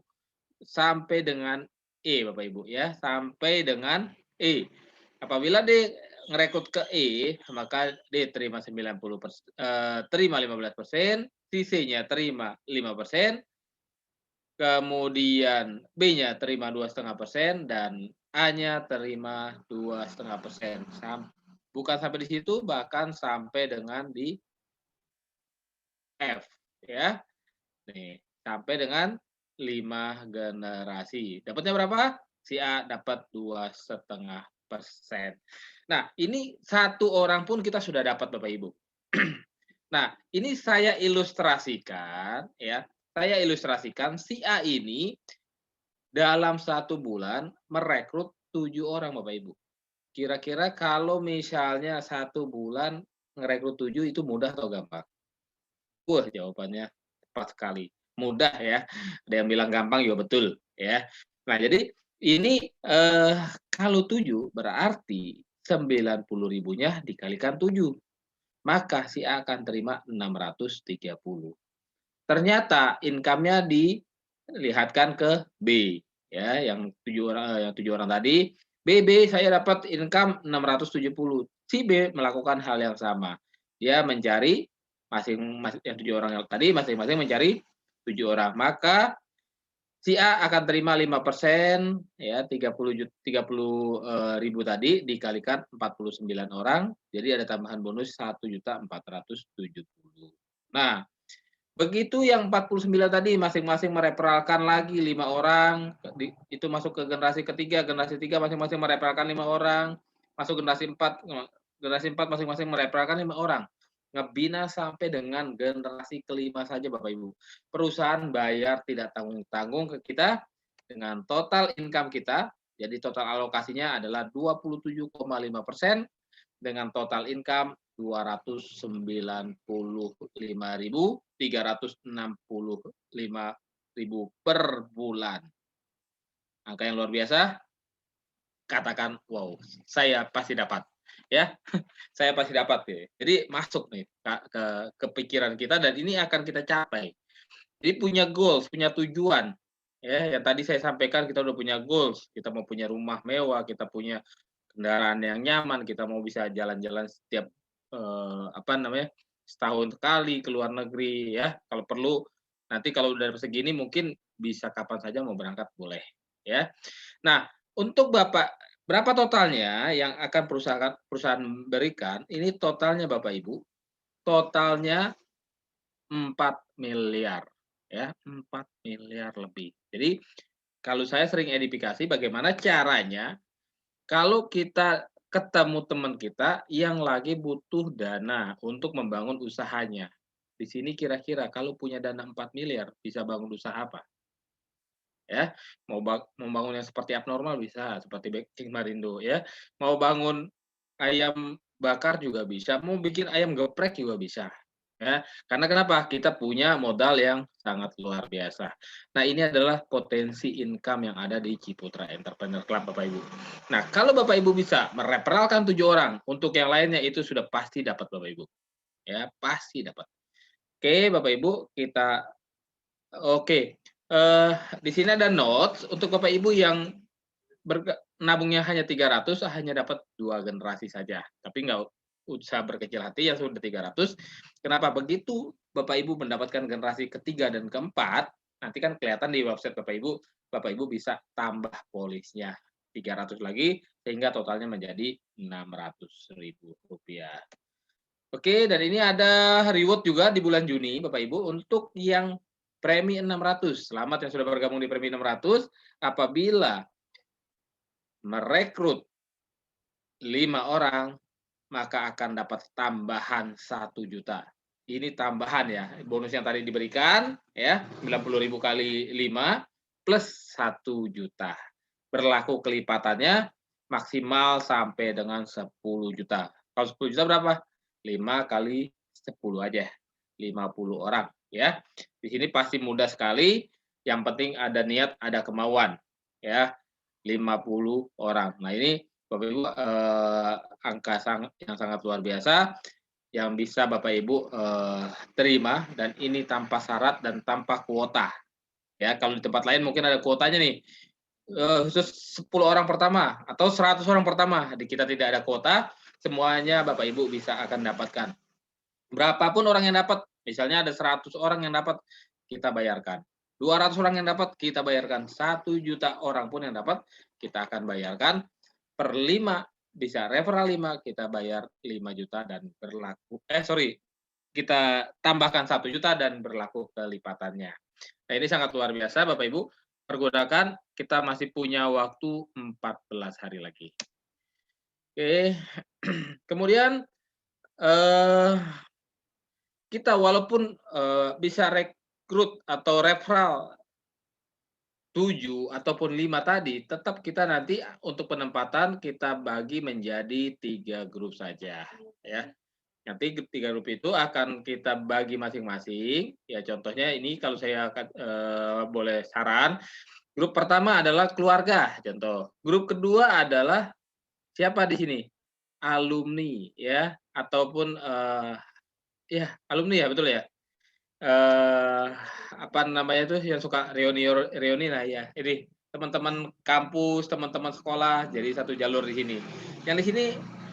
Sampai dengan E, Bapak Ibu, ya, sampai dengan E. Apabila D ngerekrut ke E, maka D terima 15%, si C-nya terima 5%, kemudian B-nya terima 2,5% dan A-nya terima 2,5%. Bukan sampai di situ, bahkan sampai dengan di F, ya. Nih, sampai dengan 5 generasi. Dapatnya berapa? Si A dapat 2,5%. Nah, ini satu orang pun kita sudah dapat, Bapak Ibu. Nah, ini saya ilustrasikan, ya. Saya ilustrasikan si A ini dalam 1 bulan merekrut 7 orang, Bapak Ibu. Kira-kira kalau misalnya 1 bulan ngerekrut 7 itu mudah atau gampang? Wah, jawabannya tepat sekali. Mudah, ya. Ada yang bilang gampang juga betul, ya. Nah, jadi ini kalau 7 berarti 90.000-nya dikalikan 7. Maka si A akan terima 630. Ternyata income-nya dilihatkan ke B, ya, yang 7 orang tadi. B saya dapat income 670. Si B melakukan hal yang sama. Dia mencari yang 7 orang yang tadi masing-masing mencari 7 orang. Maka si A akan terima 5%, ya, 30.000 tadi dikalikan 49 orang, jadi ada tambahan bonus 1.470. Nah, begitu yang 49 tadi masing-masing mereferalkan lagi 5 orang, itu masuk ke generasi ketiga, generasi 3 masing-masing mereferalkan 5 orang, masuk generasi 4 masing-masing mereferalkan 5 orang. Ngebina sampai dengan generasi kelima saja, Bapak Ibu. Perusahaan bayar tidak tanggung-tanggung ke kita dengan total income kita, jadi total alokasinya adalah 27,5% dengan total income 295.365.000 per bulan. Angka yang luar biasa. Katakan, wow, saya pasti dapat. Ya, saya pasti dapat, ya. Jadi masuk nih ke pikiran kita dan ini akan kita capai. Jadi punya goals, punya tujuan. Ya, yang tadi saya sampaikan, kita udah punya goals, kita mau punya rumah mewah, kita punya kendaraan yang nyaman, kita mau bisa jalan-jalan setiap setahun sekali ke luar negeri, ya. Kalau perlu nanti kalau udah segini mungkin bisa kapan saja mau berangkat boleh, ya. Nah, untuk Bapak berapa totalnya yang akan perusahaan berikan? Ini totalnya Bapak Ibu, totalnya 4 miliar, ya, 4 miliar lebih. Jadi kalau saya sering edifikasi bagaimana caranya kalau kita ketemu teman kita yang lagi butuh dana untuk membangun usahanya. Di sini kira-kira kalau punya dana 4 miliar bisa bangun usaha apa? Ya, mau bangun yang seperti abnormal bisa, seperti King Marindo, ya. Mau bangun ayam bakar juga bisa, mau bikin ayam geprek juga bisa. Ya, karena kenapa? Kita punya modal yang sangat luar biasa. Nah, ini adalah potensi income yang ada di Ciputra Entrepreneur Club, Bapak Ibu. Nah, kalau Bapak Ibu bisa mereferalkan 7 orang, untuk yang lainnya itu sudah pasti dapat, Bapak Ibu. Ya, pasti dapat. Oke, Bapak Ibu, oke. Di sini ada notes untuk Bapak Ibu yang nabungnya hanya 300, hanya dapat 2 generasi saja. Tapi nggak usah berkecil hati yang sudah 300. Kenapa? Begitu Bapak Ibu mendapatkan generasi ketiga dan keempat, nanti kan kelihatan di website Bapak Ibu bisa tambah polisnya 300 lagi, sehingga totalnya menjadi Rp600.000. Oke, dan ini ada reward juga di bulan Juni, Bapak Ibu, untuk yang premi 600. Selamat yang sudah bergabung di premi 600. Apabila merekrut 5 orang, maka akan dapat tambahan 1 juta. Ini tambahan ya, bonus yang tadi diberikan ya, 90.000 kali 5 plus 1 juta. Berlaku kelipatannya maksimal sampai dengan 10 juta. Kalau 10 juta berapa? 5 kali 10 aja. 50 orang ya. Di sini pasti mudah sekali, yang penting ada niat, ada kemauan ya. 50 orang. Nah, ini Bapak Ibu angka yang sangat luar biasa yang bisa Bapak Ibu terima, dan ini tanpa syarat dan tanpa kuota. Ya, kalau di tempat lain mungkin ada kuotanya nih. Khusus 10 orang pertama atau 100 orang pertama. Di kita tidak ada kuota, semuanya Bapak Ibu bisa akan dapatkan. Berapapun orang yang dapat, misalnya ada 100 orang yang dapat, kita bayarkan. 200 orang yang dapat, kita bayarkan. 1 juta orang pun yang dapat, kita akan bayarkan. Per 5, bisa referral 5, kita bayar 5 juta dan berlaku, kita tambahkan 1 juta dan berlaku kelipatannya. Nah, ini sangat luar biasa Bapak Ibu, pergunakan, kita masih punya waktu 14 hari lagi. Oke, kemudian kita walaupun bisa rekrut atau referral 7 ataupun 5 tadi, tetap kita nanti untuk penempatan kita bagi menjadi 3 grup saja ya. Nanti 3 grup itu akan kita bagi masing-masing. Ya, contohnya ini kalau saya boleh saran, grup pertama adalah keluarga, contoh. Grup kedua adalah siapa di sini? Alumni ya, ataupun ya alumni ya, betul ya. Apa namanya itu yang suka reuni lah ya. Ini teman-teman kampus, teman-teman sekolah, jadi satu jalur di sini. Yang di sini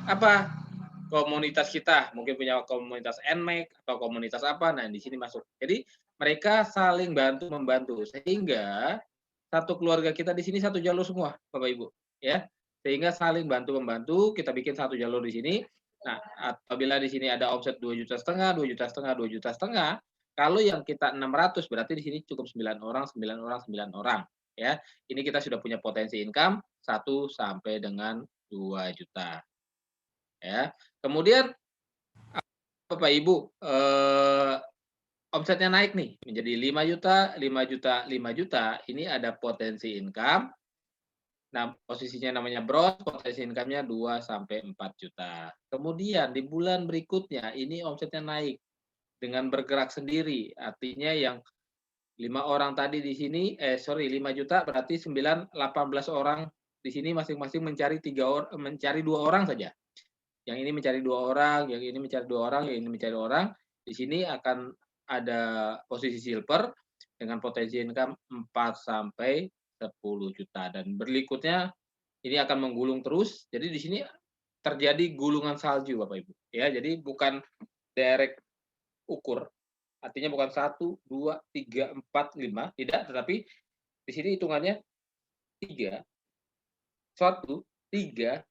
apa? Komunitas kita, mungkin punya komunitas NMAC atau komunitas apa, nah di sini masuk. Jadi mereka saling bantu membantu sehingga satu keluarga kita di sini satu jalur semua, Bapak Ibu, ya. Sehingga saling bantu membantu, kita bikin satu jalur di sini. Nah, apabila di sini ada omset 2,5 juta, 2,5 juta, 2,5 juta, kalau yang kita 600 berarti di sini cukup 9 orang, 9 orang, 9 orang, ya. Ini kita sudah punya potensi income 1 sampai dengan 2 juta. Ya. Kemudian Bapak Ibu, omsetnya naik nih menjadi 5 juta, 5 juta, 5 juta, ini ada potensi income. Nah, posisinya namanya bros, potensi income-nya 2 sampai 4 juta. Kemudian di bulan berikutnya ini omsetnya naik dengan bergerak sendiri. Artinya yang 5 orang tadi di sini 5 juta berarti 18 orang di sini masing-masing mencari 2 orang saja. Yang ini mencari 2 orang, yang ini mencari 2 orang, yang ini mencari 2 orang. Di sini akan ada posisi silver dengan potensi income 4 sampai 10 juta, dan berikutnya ini akan menggulung terus. Jadi di sini terjadi gulungan salju Bapak Ibu. Ya, jadi bukan direct ukur. Artinya bukan 1, 2, 3, 4, 5, tidak, tetapi di sini hitungannya 3, 1, 3,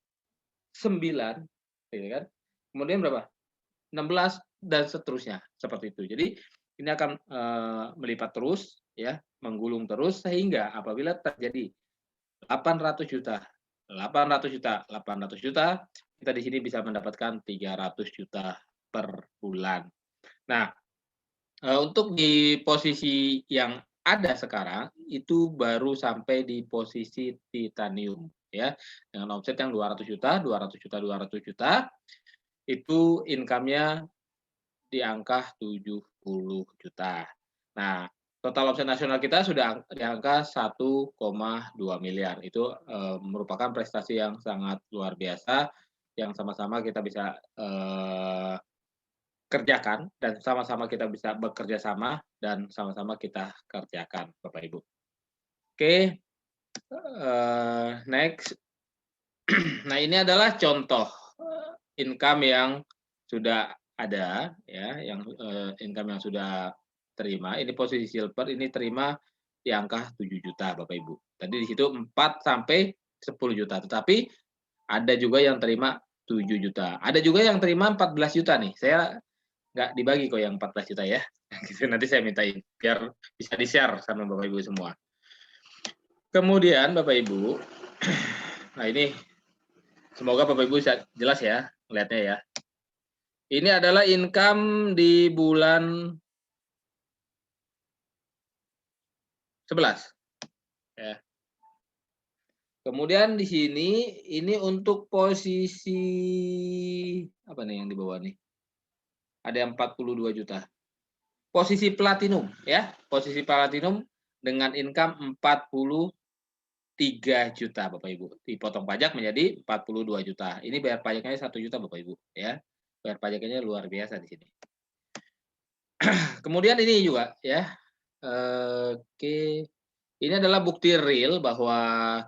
9, gitu kan. Kemudian berapa? 16 dan seterusnya, seperti itu. Jadi ini akan melipat terus ya, menggulung terus sehingga apabila terjadi 800 juta, 800 juta, 800 juta, kita di sini bisa mendapatkan 300 juta per bulan. Nah, untuk di posisi yang ada sekarang itu baru sampai di posisi titanium ya, dengan omset yang 200 juta, 200 juta, 200 juta, itu income-nya di angka 70 juta. Nah, total omset nasional kita sudah di angka 1,2 miliar. Itu merupakan prestasi yang sangat luar biasa yang sama-sama kita bisa kerjakan, dan sama-sama kita bisa bekerja sama dan sama-sama kita kerjakan, Bapak Ibu. Oke, next. Nah, ini adalah contoh income yang sudah ada ya, yang income yang sudah terima. Ini posisi silver, ini terima di angka 7 juta Bapak Ibu. Tadi di situ 4 sampai 10 juta. Tetapi ada juga yang terima juta. Ada juga yang terima 14 juta nih. Saya nggak dibagi kok yang 14 juta ya. Gitu, nanti saya mintain biar bisa di-share sama Bapak Ibu semua. Kemudian Bapak Ibu, nah ini semoga Bapak Ibu bisa jelas ya melihatnya ya. Ini adalah income di bulan 11. Ya. Kemudian di sini ini untuk posisi apa nih yang di bawah nih? Ada yang 42 juta. Posisi platinum ya, posisi platinum dengan income 43 juta Bapak Ibu. Dipotong pajak menjadi 42 juta. Ini bayar pajaknya 1 juta Bapak Ibu ya. Bayar pajaknya luar biasa di sini. Kemudian ini juga ya. Oke. Ini adalah bukti real bahwa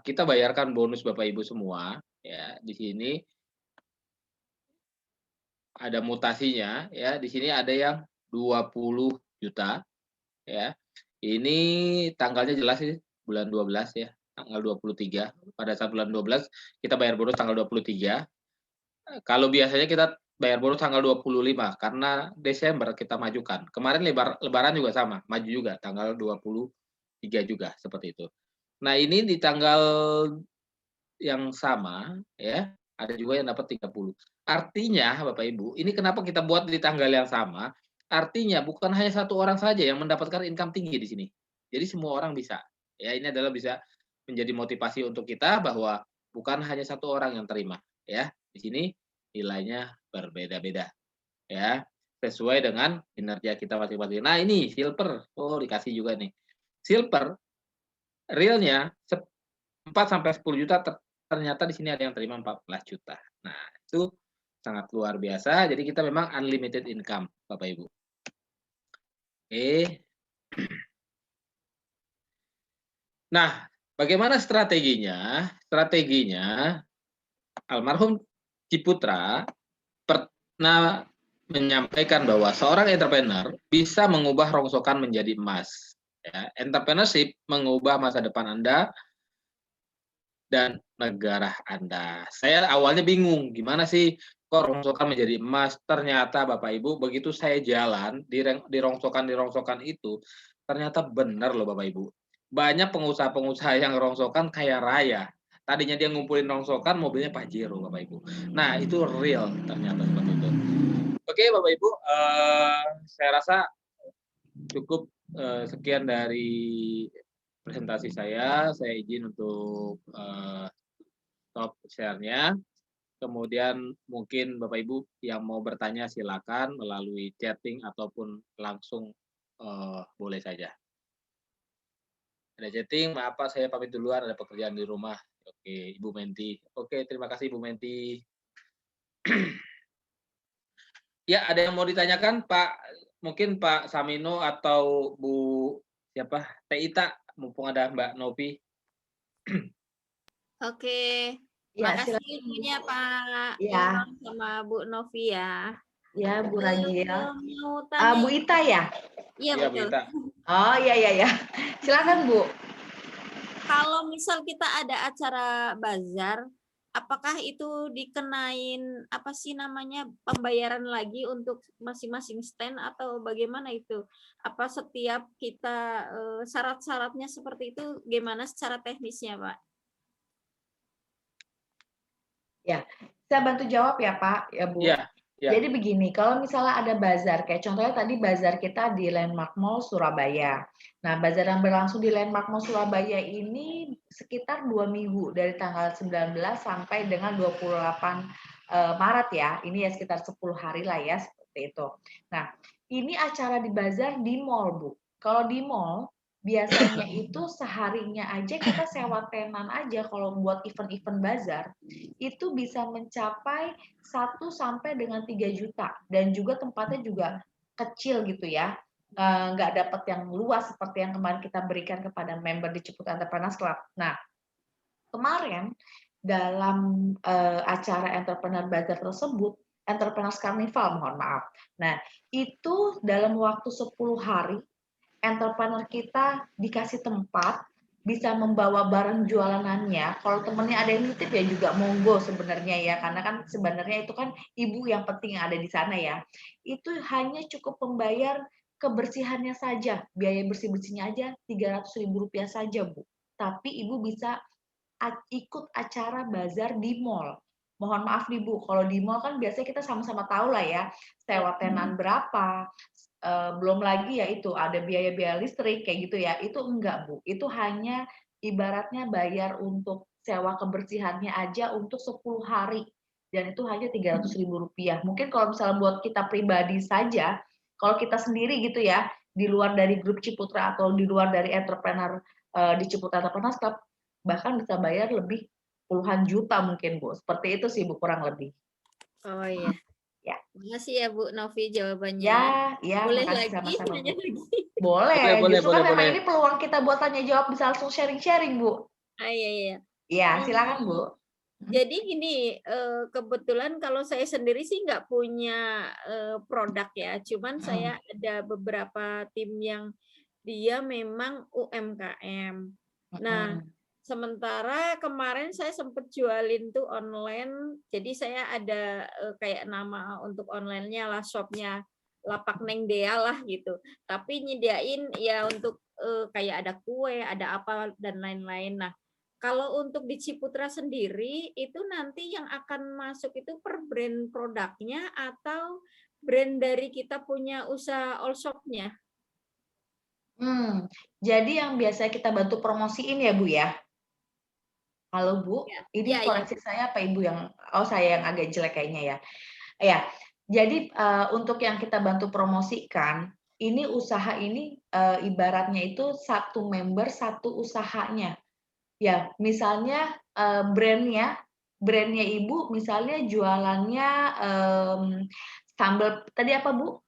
kita bayarkan bonus Bapak Ibu semua ya. Di sini ada mutasinya ya. Di sini ada yang 20 juta ya. Ini tanggalnya jelas sih bulan 12 ya, tanggal 23. Pada saat bulan 12 kita bayar bonus tanggal 23. Kalau biasanya kita bayar bonus tanggal 25 karena Desember kita majukan. Kemarin lebaran juga sama, maju juga tanggal 23 juga seperti itu. Nah, ini di tanggal yang sama ya, ada juga yang dapat 30. Artinya Bapak Ibu, ini kenapa kita buat di tanggal yang sama? Artinya bukan hanya satu orang saja yang mendapatkan income tinggi di sini. Jadi semua orang bisa. Ya, ini adalah bisa menjadi motivasi untuk kita bahwa bukan hanya satu orang yang terima ya. Di sini nilainya berbeda-beda ya, sesuai dengan kinerja kita masing-masing. Nah, ini silver. Oh, dikasih juga nih. Silver realnya 4 sampai 10 juta, ternyata di sini ada yang terima 14 juta. Nah, itu sangat luar biasa. Jadi kita memang unlimited income, Bapak Ibu. Oke. Nah, bagaimana strateginya? Strateginya, almarhum Ciputra pernah menyampaikan bahwa seorang entrepreneur bisa mengubah rongsokan menjadi emas. Ya, entrepreneurship mengubah masa depan Anda dan negara Anda. Saya awalnya bingung, gimana sih kok rongsokan menjadi emas? Ternyata Bapak Ibu, begitu saya jalan di rongsokan itu, ternyata benar loh Bapak Ibu. Banyak pengusaha-pengusaha yang rongsokan kaya raya. Tadinya dia ngumpulin rongsokan, mobilnya Pajero Bapak Ibu. Nah, itu real ternyata seperti itu. Oke Bapak Ibu, saya rasa cukup sekian dari presentasi saya. Saya izin untuk stop share-nya. Kemudian mungkin Bapak Ibu yang mau bertanya silakan melalui chatting ataupun langsung boleh saja. Ada chatting, maaf Pak, saya pamit duluan, ada pekerjaan di rumah. Oke, Ibu Menti. Oke, terima kasih Ibu Menti. Ya, ada yang mau ditanyakan Pak? Mungkin Pak Samino atau Bu siapa? Teh Ita, mumpung ada Mbak Novi. Oke. Ya, Makasih silakan. ilmunya Pak Ya. Imam sama Bu Novi ya. Ya, Bu Ragil. Mau tanya Bu Ita ya? Iya Ya, Bu betul. Ita. Oh, iya. Silakan, Bu. Kalau misal kita ada acara bazar, apakah itu dikenain apa sih namanya pembayaran lagi untuk masing-masing stand atau bagaimana itu? Apa setiap kita syarat-syaratnya seperti itu gimana secara teknisnya, Pak? Ya, saya bantu jawab ya Pak, ya Bu. Ya. Jadi begini, kalau misalnya ada bazar, kayak contohnya tadi bazar kita di Landmark Mall Surabaya. Nah, bazar yang berlangsung di Landmark Mall Surabaya ini sekitar 2 minggu, dari tanggal 19 sampai dengan 28 Maret ya. Ini ya sekitar 10 hari lah ya, seperti itu. Nah, ini acara di bazar di mall, Bu. Kalau di mall, biasanya itu seharinya aja kita sewa tenan aja kalau buat event-event bazar, itu bisa mencapai 1 sampai dengan 3 juta dan juga tempatnya juga kecil gitu ya, nggak dapat yang luas seperti yang kemarin kita berikan kepada member di Ciput Entrepreneurs Club. Nah, kemarin dalam acara Entrepreneur Bazar tersebut, Entrepreneurs Carnival mohon maaf. Nah, itu dalam waktu 10 hari entrepreneur kita dikasih tempat bisa membawa barang jualanannya. Kalau temennya ada yang nitip ya juga monggo sebenarnya ya, karena kan sebenarnya itu kan ibu yang penting yang ada di sana ya. Itu hanya cukup membayar kebersihannya saja, biaya bersih-bersihnya aja Rp300.000 saja, Bu. Tapi ibu bisa ikut acara bazar di mall. Mohon maaf nih Bu, kalau di mall kan biasanya kita sama-sama tahu lah ya, sewa tenan berapa, belum lagi ya itu ada biaya-biaya listrik kayak gitu ya, itu enggak Bu, itu hanya ibaratnya bayar untuk sewa kebersihannya aja untuk 10 hari, dan itu hanya Rp300.000. Mungkin kalau misalnya buat kita pribadi saja, kalau kita sendiri gitu ya, di luar dari grup Ciputra atau di luar dari entrepreneur di Ciputra Entrepreneurs Club, bahkan bisa bayar lebih puluhan juta mungkin Bu, seperti itu sih Bu kurang lebih. Oh iya. Ya. Makasih ya Bu Novi jawabannya. Ya, Boleh makasih lagi sama-sama nanya Bu. lagi. Boleh, Boleh, justru kan memang boleh. ini peluang kita buat tanya jawab, bisa langsung sharing-sharing Bu. Iya. Ya, silakan Bu. Jadi gini, kebetulan kalau saya sendiri sih nggak punya produk ya, cuman saya ada beberapa tim yang dia memang UMKM. Nah, sementara kemarin saya sempat jualin tuh online, jadi saya ada kayak nama untuk online-nya lah, shop-nya Lapak Neng Dea lah gitu. Tapi nyediain ya untuk kayak ada kue, ada apa dan lain-lain. Nah, kalau untuk di Ciputra sendiri, itu nanti yang akan masuk itu per brand produknya atau brand dari kita punya usaha all shop-nya? Jadi yang biasa kita bantu promosiin ya Bu ya? Halo Bu, ini Ya. koreksi saya apa Ibu yang, saya yang agak jelek kayaknya ya. Ya, jadi untuk yang kita bantu promosikan, ini usaha ini ibaratnya itu satu member satu usahanya. Ya, misalnya brandnya Ibu misalnya jualannya sambal tadi apa Bu?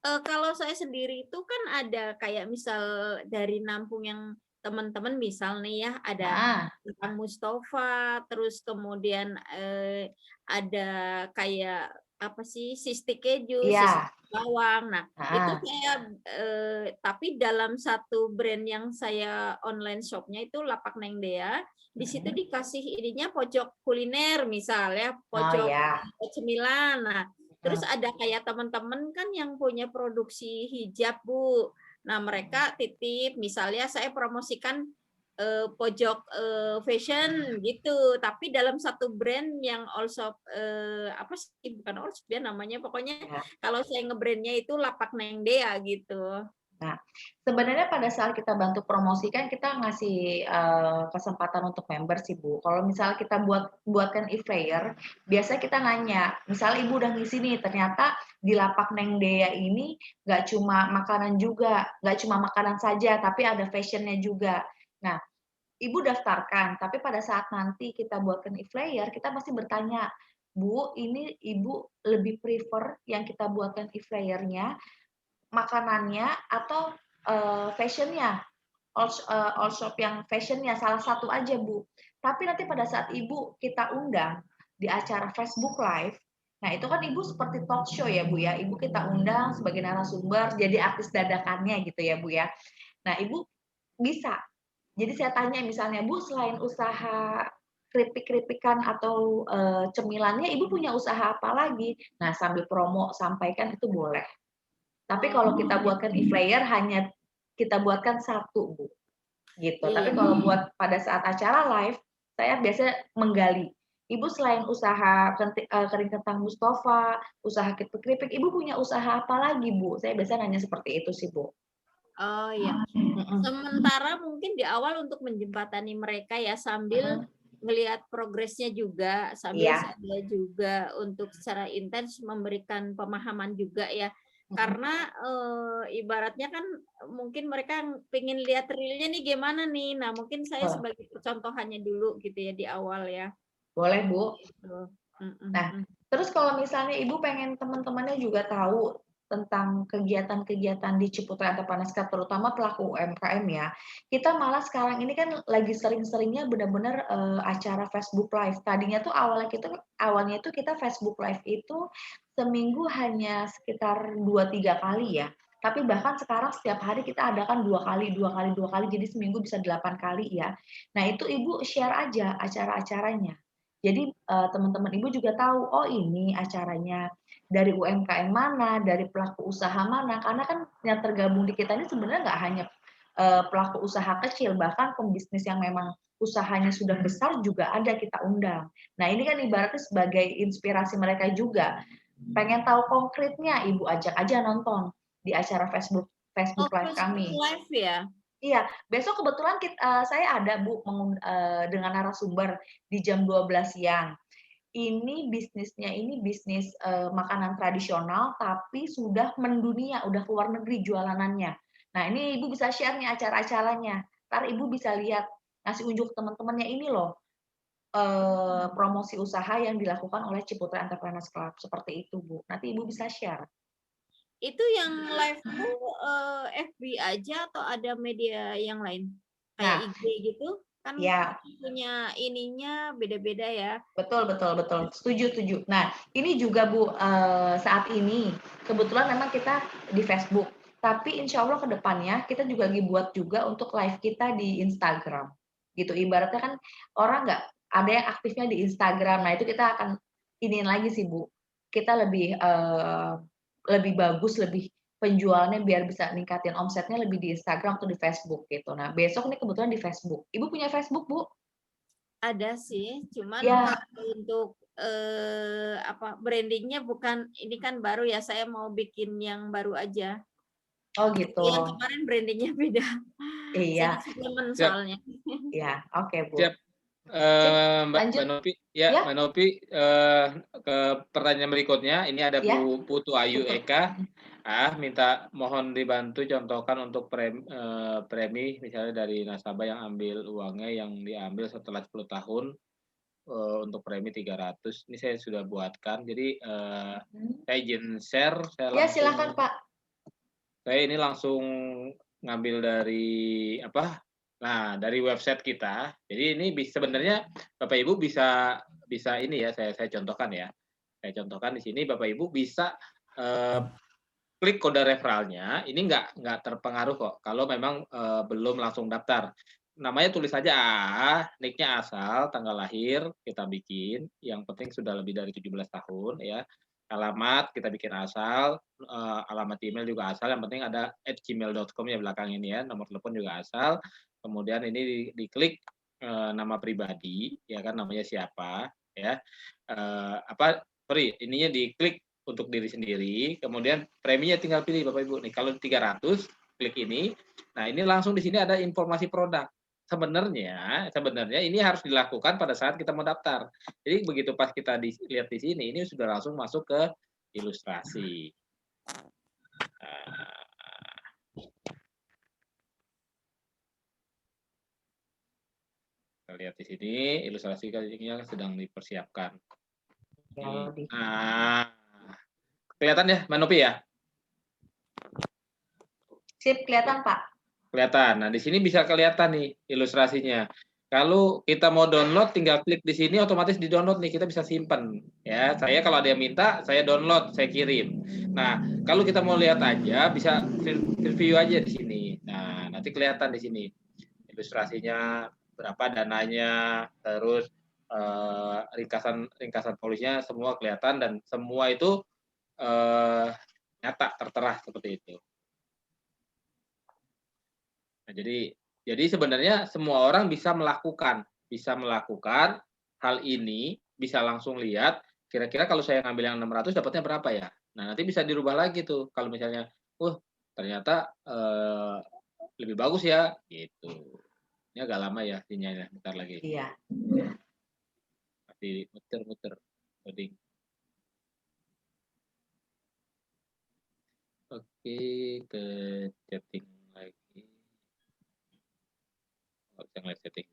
Kalau saya sendiri itu kan ada kayak misal dari Nampung yang teman-teman misal nih ya, ada Kang Mustafa, terus kemudian ada kayak apa sih, sistik keju, sistik bawang. Nah, itu saya tapi dalam satu brand yang saya online shop-nya itu Lapak Neng Dea, di situ dikasih ininya pojok kuliner misal ya, pojok cemilan. Nah, terus ada kayak teman-teman kan yang punya produksi hijab, Bu. Nah, mereka titip, misalnya saya promosikan pojok fashion gitu, tapi dalam satu brand yang all shop, apa sih, bukan all shop ya namanya, pokoknya kalau saya nge-brandnya itu Lapak Neng Dea gitu. Nah, sebenarnya pada saat kita bantu promosikan kita ngasih kesempatan untuk member sih Bu. Kalau misalnya kita buatkan e-flyer, biasanya kita nanya, misalnya Ibu udah ngisi nih, ternyata di Lapak Neng Dea ini nggak cuma makanan juga, nggak cuma makanan saja, tapi ada fashionnya juga. Nah, Ibu daftarkan, tapi pada saat nanti kita buatkan e-flyer, kita pasti bertanya, Bu, ini Ibu lebih prefer yang kita buatkan e-flyernya makanannya atau fashion-nya, all shop yang fashion-nya, salah satu aja Bu. Tapi nanti pada saat Ibu kita undang di acara Facebook Live, nah itu kan Ibu seperti talk show ya Bu ya, Ibu kita undang sebagai narasumber, jadi artis dadakannya gitu ya Bu ya. Nah Ibu bisa, jadi saya tanya misalnya Bu, selain usaha keripik-keripikan atau cemilannya, Ibu punya usaha apa lagi? Nah sambil promo sampaikan itu boleh. Tapi kalau kita buatkan e-flyer hanya kita buatkan satu, Bu. Gitu. Tapi kalau buat pada saat acara live, saya biasanya menggali. Ibu selain usaha kering kentang Mustafa, usaha keripik, Ibu punya usaha apa lagi, Bu? Saya biasanya nanya seperti itu sih, Bu. Oh iya. Sementara mungkin di awal untuk menjembatani mereka ya sambil melihat progresnya juga, sambil saya juga untuk secara intens memberikan pemahaman juga ya. Karena ibaratnya kan mungkin mereka pengen lihat realnya nih gimana nih. Nah, mungkin saya sebagai contohannya dulu gitu ya di awal ya. Boleh, Bu. Nah, terus kalau misalnya Ibu pengen teman-temannya juga tahu tentang kegiatan-kegiatan di Ciputra Entrepreneurs Club, terutama pelaku UMKM ya, kita malah sekarang ini kan lagi sering-seringnya benar-benar acara Facebook Live. Tadinya tuh awalnya itu kita Facebook Live itu seminggu hanya sekitar 2-3 kali ya. Tapi bahkan sekarang setiap hari kita adakan 2 kali, jadi seminggu bisa 8 kali ya. Nah itu Ibu share aja acara-acaranya. Jadi teman-teman Ibu juga tahu, oh ini acaranya dari UMKM mana, dari pelaku usaha mana, karena kan yang tergabung di kita ini sebenarnya nggak hanya pelaku usaha kecil, bahkan pembisnis yang memang usahanya sudah besar juga ada kita undang. Nah ini kan ibaratnya sebagai inspirasi mereka juga. Pengen tahu konkretnya, Ibu ajak aja nonton di acara Facebook Oh, Live kami. live ya? Iya, besok kebetulan saya ada Bu dengan narasumber di jam 12 siang. Ini bisnisnya ini bisnis makanan tradisional tapi sudah mendunia, udah keluar negeri jualanannya. Nah, ini Ibu bisa share nih acara-acaranya. Ntar Ibu bisa lihat, ngasih unjuk teman-temannya ini loh, promosi usaha yang dilakukan oleh Ciputra Entrepreneurs Club. Seperti itu, Bu. Nanti Ibu bisa share. Itu yang live tuh FB aja atau ada media yang lain? Kayak IG gitu? Kan Ya, punya ininya beda-beda ya. betul. Setuju. Nah, ini juga Bu, saat ini kebetulan memang kita di Facebook, tapi insya Allah ke depannya kita juga lagi buat juga untuk live kita di Instagram. Gitu, ibaratnya kan orang nggak ada yang aktifnya di Instagram. Nah, itu kita akan iniin lagi sih Bu. Kita lebih bagus, lebih penjualannya biar bisa ningkatin omsetnya lebih di Instagram atau di Facebook gitu. Nah, besok nih kebetulan di Facebook. Ibu punya Facebook, Bu? Ada sih, cuman Ya. kalau untuk brandingnya bukan ini kan baru ya, saya mau bikin yang baru aja. Oh gitu. Yang kemarin brandingnya beda. Iya. Saya suplemen Siap. soalnya. Ya, oke Bu. Siap. Mbak Nopi, Ya. Mbak Nopi, ke pertanyaan berikutnya. Ini ada Ya. Putu Ayu Eka. Minta mohon dibantu contohkan untuk premi misalnya dari nasabah yang ambil uangnya yang diambil setelah 10 tahun untuk premi 300. Ini saya sudah buatkan. Jadi saya izin share. Ya, silakan Pak. Saya ini langsung ngambil dari Nah, dari website kita. Jadi ini sebenarnya Bapak Ibu bisa ini ya, saya contohkan ya. Saya contohkan di sini Bapak Ibu bisa klik kode referralnya. Ini nggak terpengaruh kok kalau memang belum langsung daftar. Namanya tulis saja nicknya asal, tanggal lahir kita bikin. Yang penting sudah lebih dari 17 tahun ya. Alamat kita bikin asal, alamat email juga asal. Yang penting ada @gmail.com ya belakang ini ya. Nomor telepon juga asal. Kemudian ini diklik nama pribadi, ya kan namanya siapa, ya. Ininya diklik untuk diri sendiri, kemudian preminya tinggal pilih Bapak Ibu nih. Kalau 300 klik ini. Nah, ini langsung di sini ada informasi produk. Sebenarnya ini harus dilakukan pada saat kita mau daftar. Jadi begitu pas kita lihat di sini, ini sudah langsung masuk ke ilustrasi. Kita lihat di sini ilustrasinya sedang dipersiapkan. Nah, kelihatan ya, Mbak Nopi ya? Sip, kelihatan Pak. Kelihatan. Nah, di sini bisa kelihatan nih ilustrasinya. Kalau kita mau download, tinggal klik di sini, otomatis di-download nih, kita bisa simpen. Ya, saya kalau ada yang minta, saya download, saya kirim. Nah, kalau kita mau lihat aja, bisa review aja di sini. Nah, nanti kelihatan di sini ilustrasinya, berapa dananya, terus ringkasan polisnya semua kelihatan dan semua itu nyata, tertera seperti itu. Nah, jadi sebenarnya semua orang bisa melakukan hal ini, bisa langsung lihat kira-kira kalau saya ngambil yang 600 dapatnya berapa ya. Nah, nanti bisa dirubah lagi tuh kalau misalnya ternyata lebih bagus ya gitu. Ini agak lama ya sinyalnya, bentar lagi. Iya. Masih muter-muter loading. Oke, ke chatting lagi. Bisa ngeliat setting.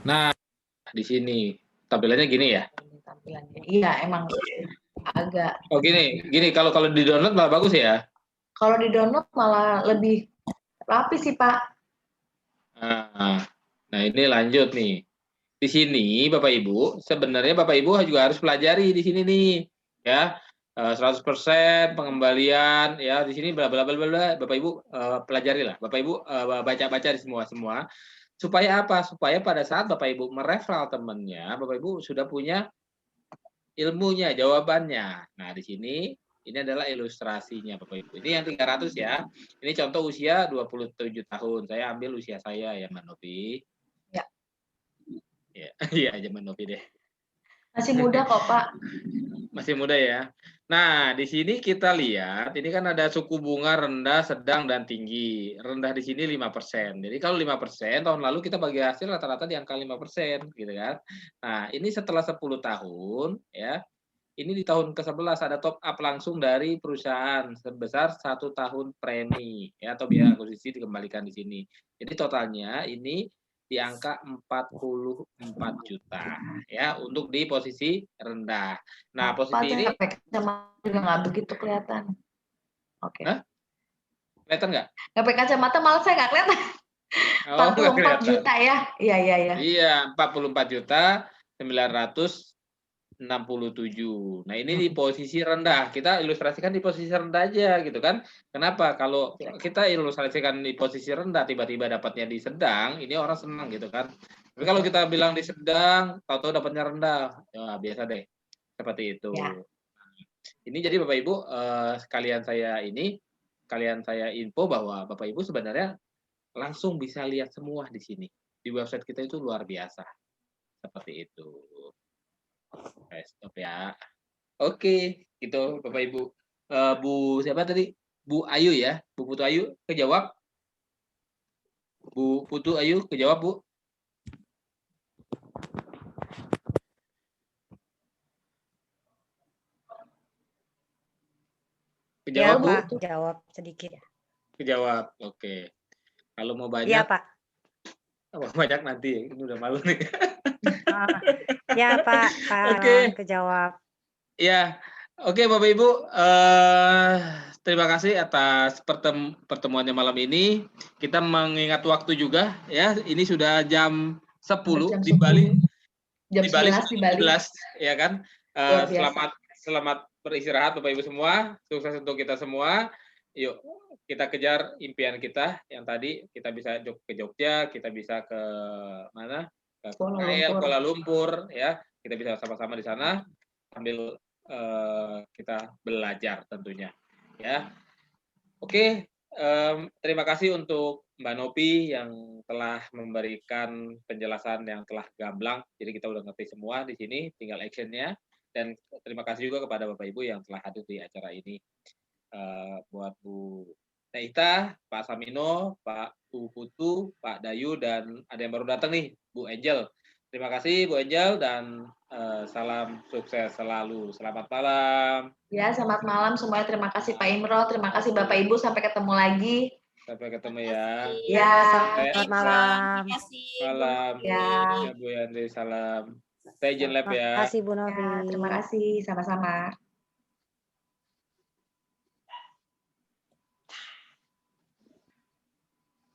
Nah, di sini tampilannya gini ya. Tampilannya. Iya, emang agak. Oh gini kalau di-download malah bagus ya. Kalau di-download malah lebih rapi sih, Pak. Nah, ini lanjut nih. Di sini Bapak Ibu, sebenarnya Bapak Ibu juga harus pelajari di sini nih, ya. 100% pengembalian ya di sini bla bla bla bla. Bapak Ibu pelajari lah. Bapak Ibu baca-baca di semua. Supaya apa? Supaya pada saat Bapak Ibu mereferal temannya, Bapak Ibu sudah punya ilmunya, jawabannya. Nah, di sini ini adalah ilustrasinya Bapak Ibu. Ini yang 300 ya. Ini contoh usia 27 tahun. Saya ambil usia saya ya, Mbak Novi. Ya. Ya, iya aja Mbak Novi deh. Masih muda kok, Pak. Masih muda ya. Nah, di sini kita lihat, ini kan ada suku bunga rendah, sedang, dan tinggi. Rendah di sini 5%. Jadi kalau 5%, tahun lalu kita bagi hasil rata-rata di angka 5%, gitu kan. Nah, ini setelah 10 tahun, ya. Ini di tahun ke-11 ada top up langsung dari perusahaan sebesar 1 tahun premi, ya, atau biaya akuisisi dikembalikan di sini. Jadi totalnya ini di angka 44 juta ya untuk di posisi rendah. Nah, posisi ini kacamata juga nggak begitu kelihatan. Oke. Hah? Kelihatan nggak? Nggak pakai kacamata malah saya nggak kelihatan. Oh, 44 juta ya. Iya. Iya, 44 juta 967. Nah, ini di posisi rendah. Kita ilustrasikan di posisi rendah aja gitu kan. Kenapa? Kalau kita ilustrasikan di posisi rendah tiba-tiba dapatnya di sedang, ini orang senang gitu kan. Tapi kalau kita bilang di sedang, tahu-tahu dapatnya rendah, ya biasa deh. Seperti itu. Ya. Ini jadi Bapak Ibu sekalian saya info bahwa Bapak Ibu sebenarnya langsung bisa lihat semua di sini. Di website kita itu luar biasa. Seperti itu. Stop ya. Oke, gitu Bapak Ibu. Bu siapa tadi? Bu Ayu ya. Bu Putu Ayu kejawab. Bu Putu Ayu kejawab, Bu. Kejawab, Ya, Bu. Pak. Jawab sedikit. Kejawab. Oke. Kalau mau banyak. Iya, Pak. Banyak nanti. Ini udah malu nih. Ya, Pak. Oke. Kejawab. Ya. Oke, Bapak Ibu. Terima kasih atas pertemuannya malam ini. Kita mengingat waktu juga ya. Ini sudah jam 10 di Bali. Jam 11 di Bali. 11 ya kan. Selamat beristirahat Bapak Ibu semua. Sukses untuk kita semua. Yuk kita kejar impian kita yang tadi kita bisa ke Jogja, kita bisa ke mana? Ke Kuala Lumpur ya. Kita bisa sama-sama di sana sambil kita belajar tentunya ya. Oke, terima kasih untuk Mbak Nopi yang telah memberikan penjelasan yang telah gamblang. Jadi kita udah ngerti semua di sini, tinggal actionnya. Dan terima kasih juga kepada Bapak Ibu yang telah hadir di acara ini. Buat Bu Naita, Pak Samino, Pak Bu Putu, Pak Dayu, dan ada yang baru datang nih, Bu Angel. Terima kasih Bu Angel dan salam sukses selalu. Selamat malam. Ya, selamat malam semuanya. Terima kasih Pak Imro, terima kasih Bapak Ibu. Sampai ketemu lagi. Sampai ketemu ya. Ya. Selamat malam. Terima kasih. Malam. Ya. Bu Yandri, salam. Stay Gen Lab ya. Terima kasih Bu Novi. Ya, terima kasih. Sama-sama.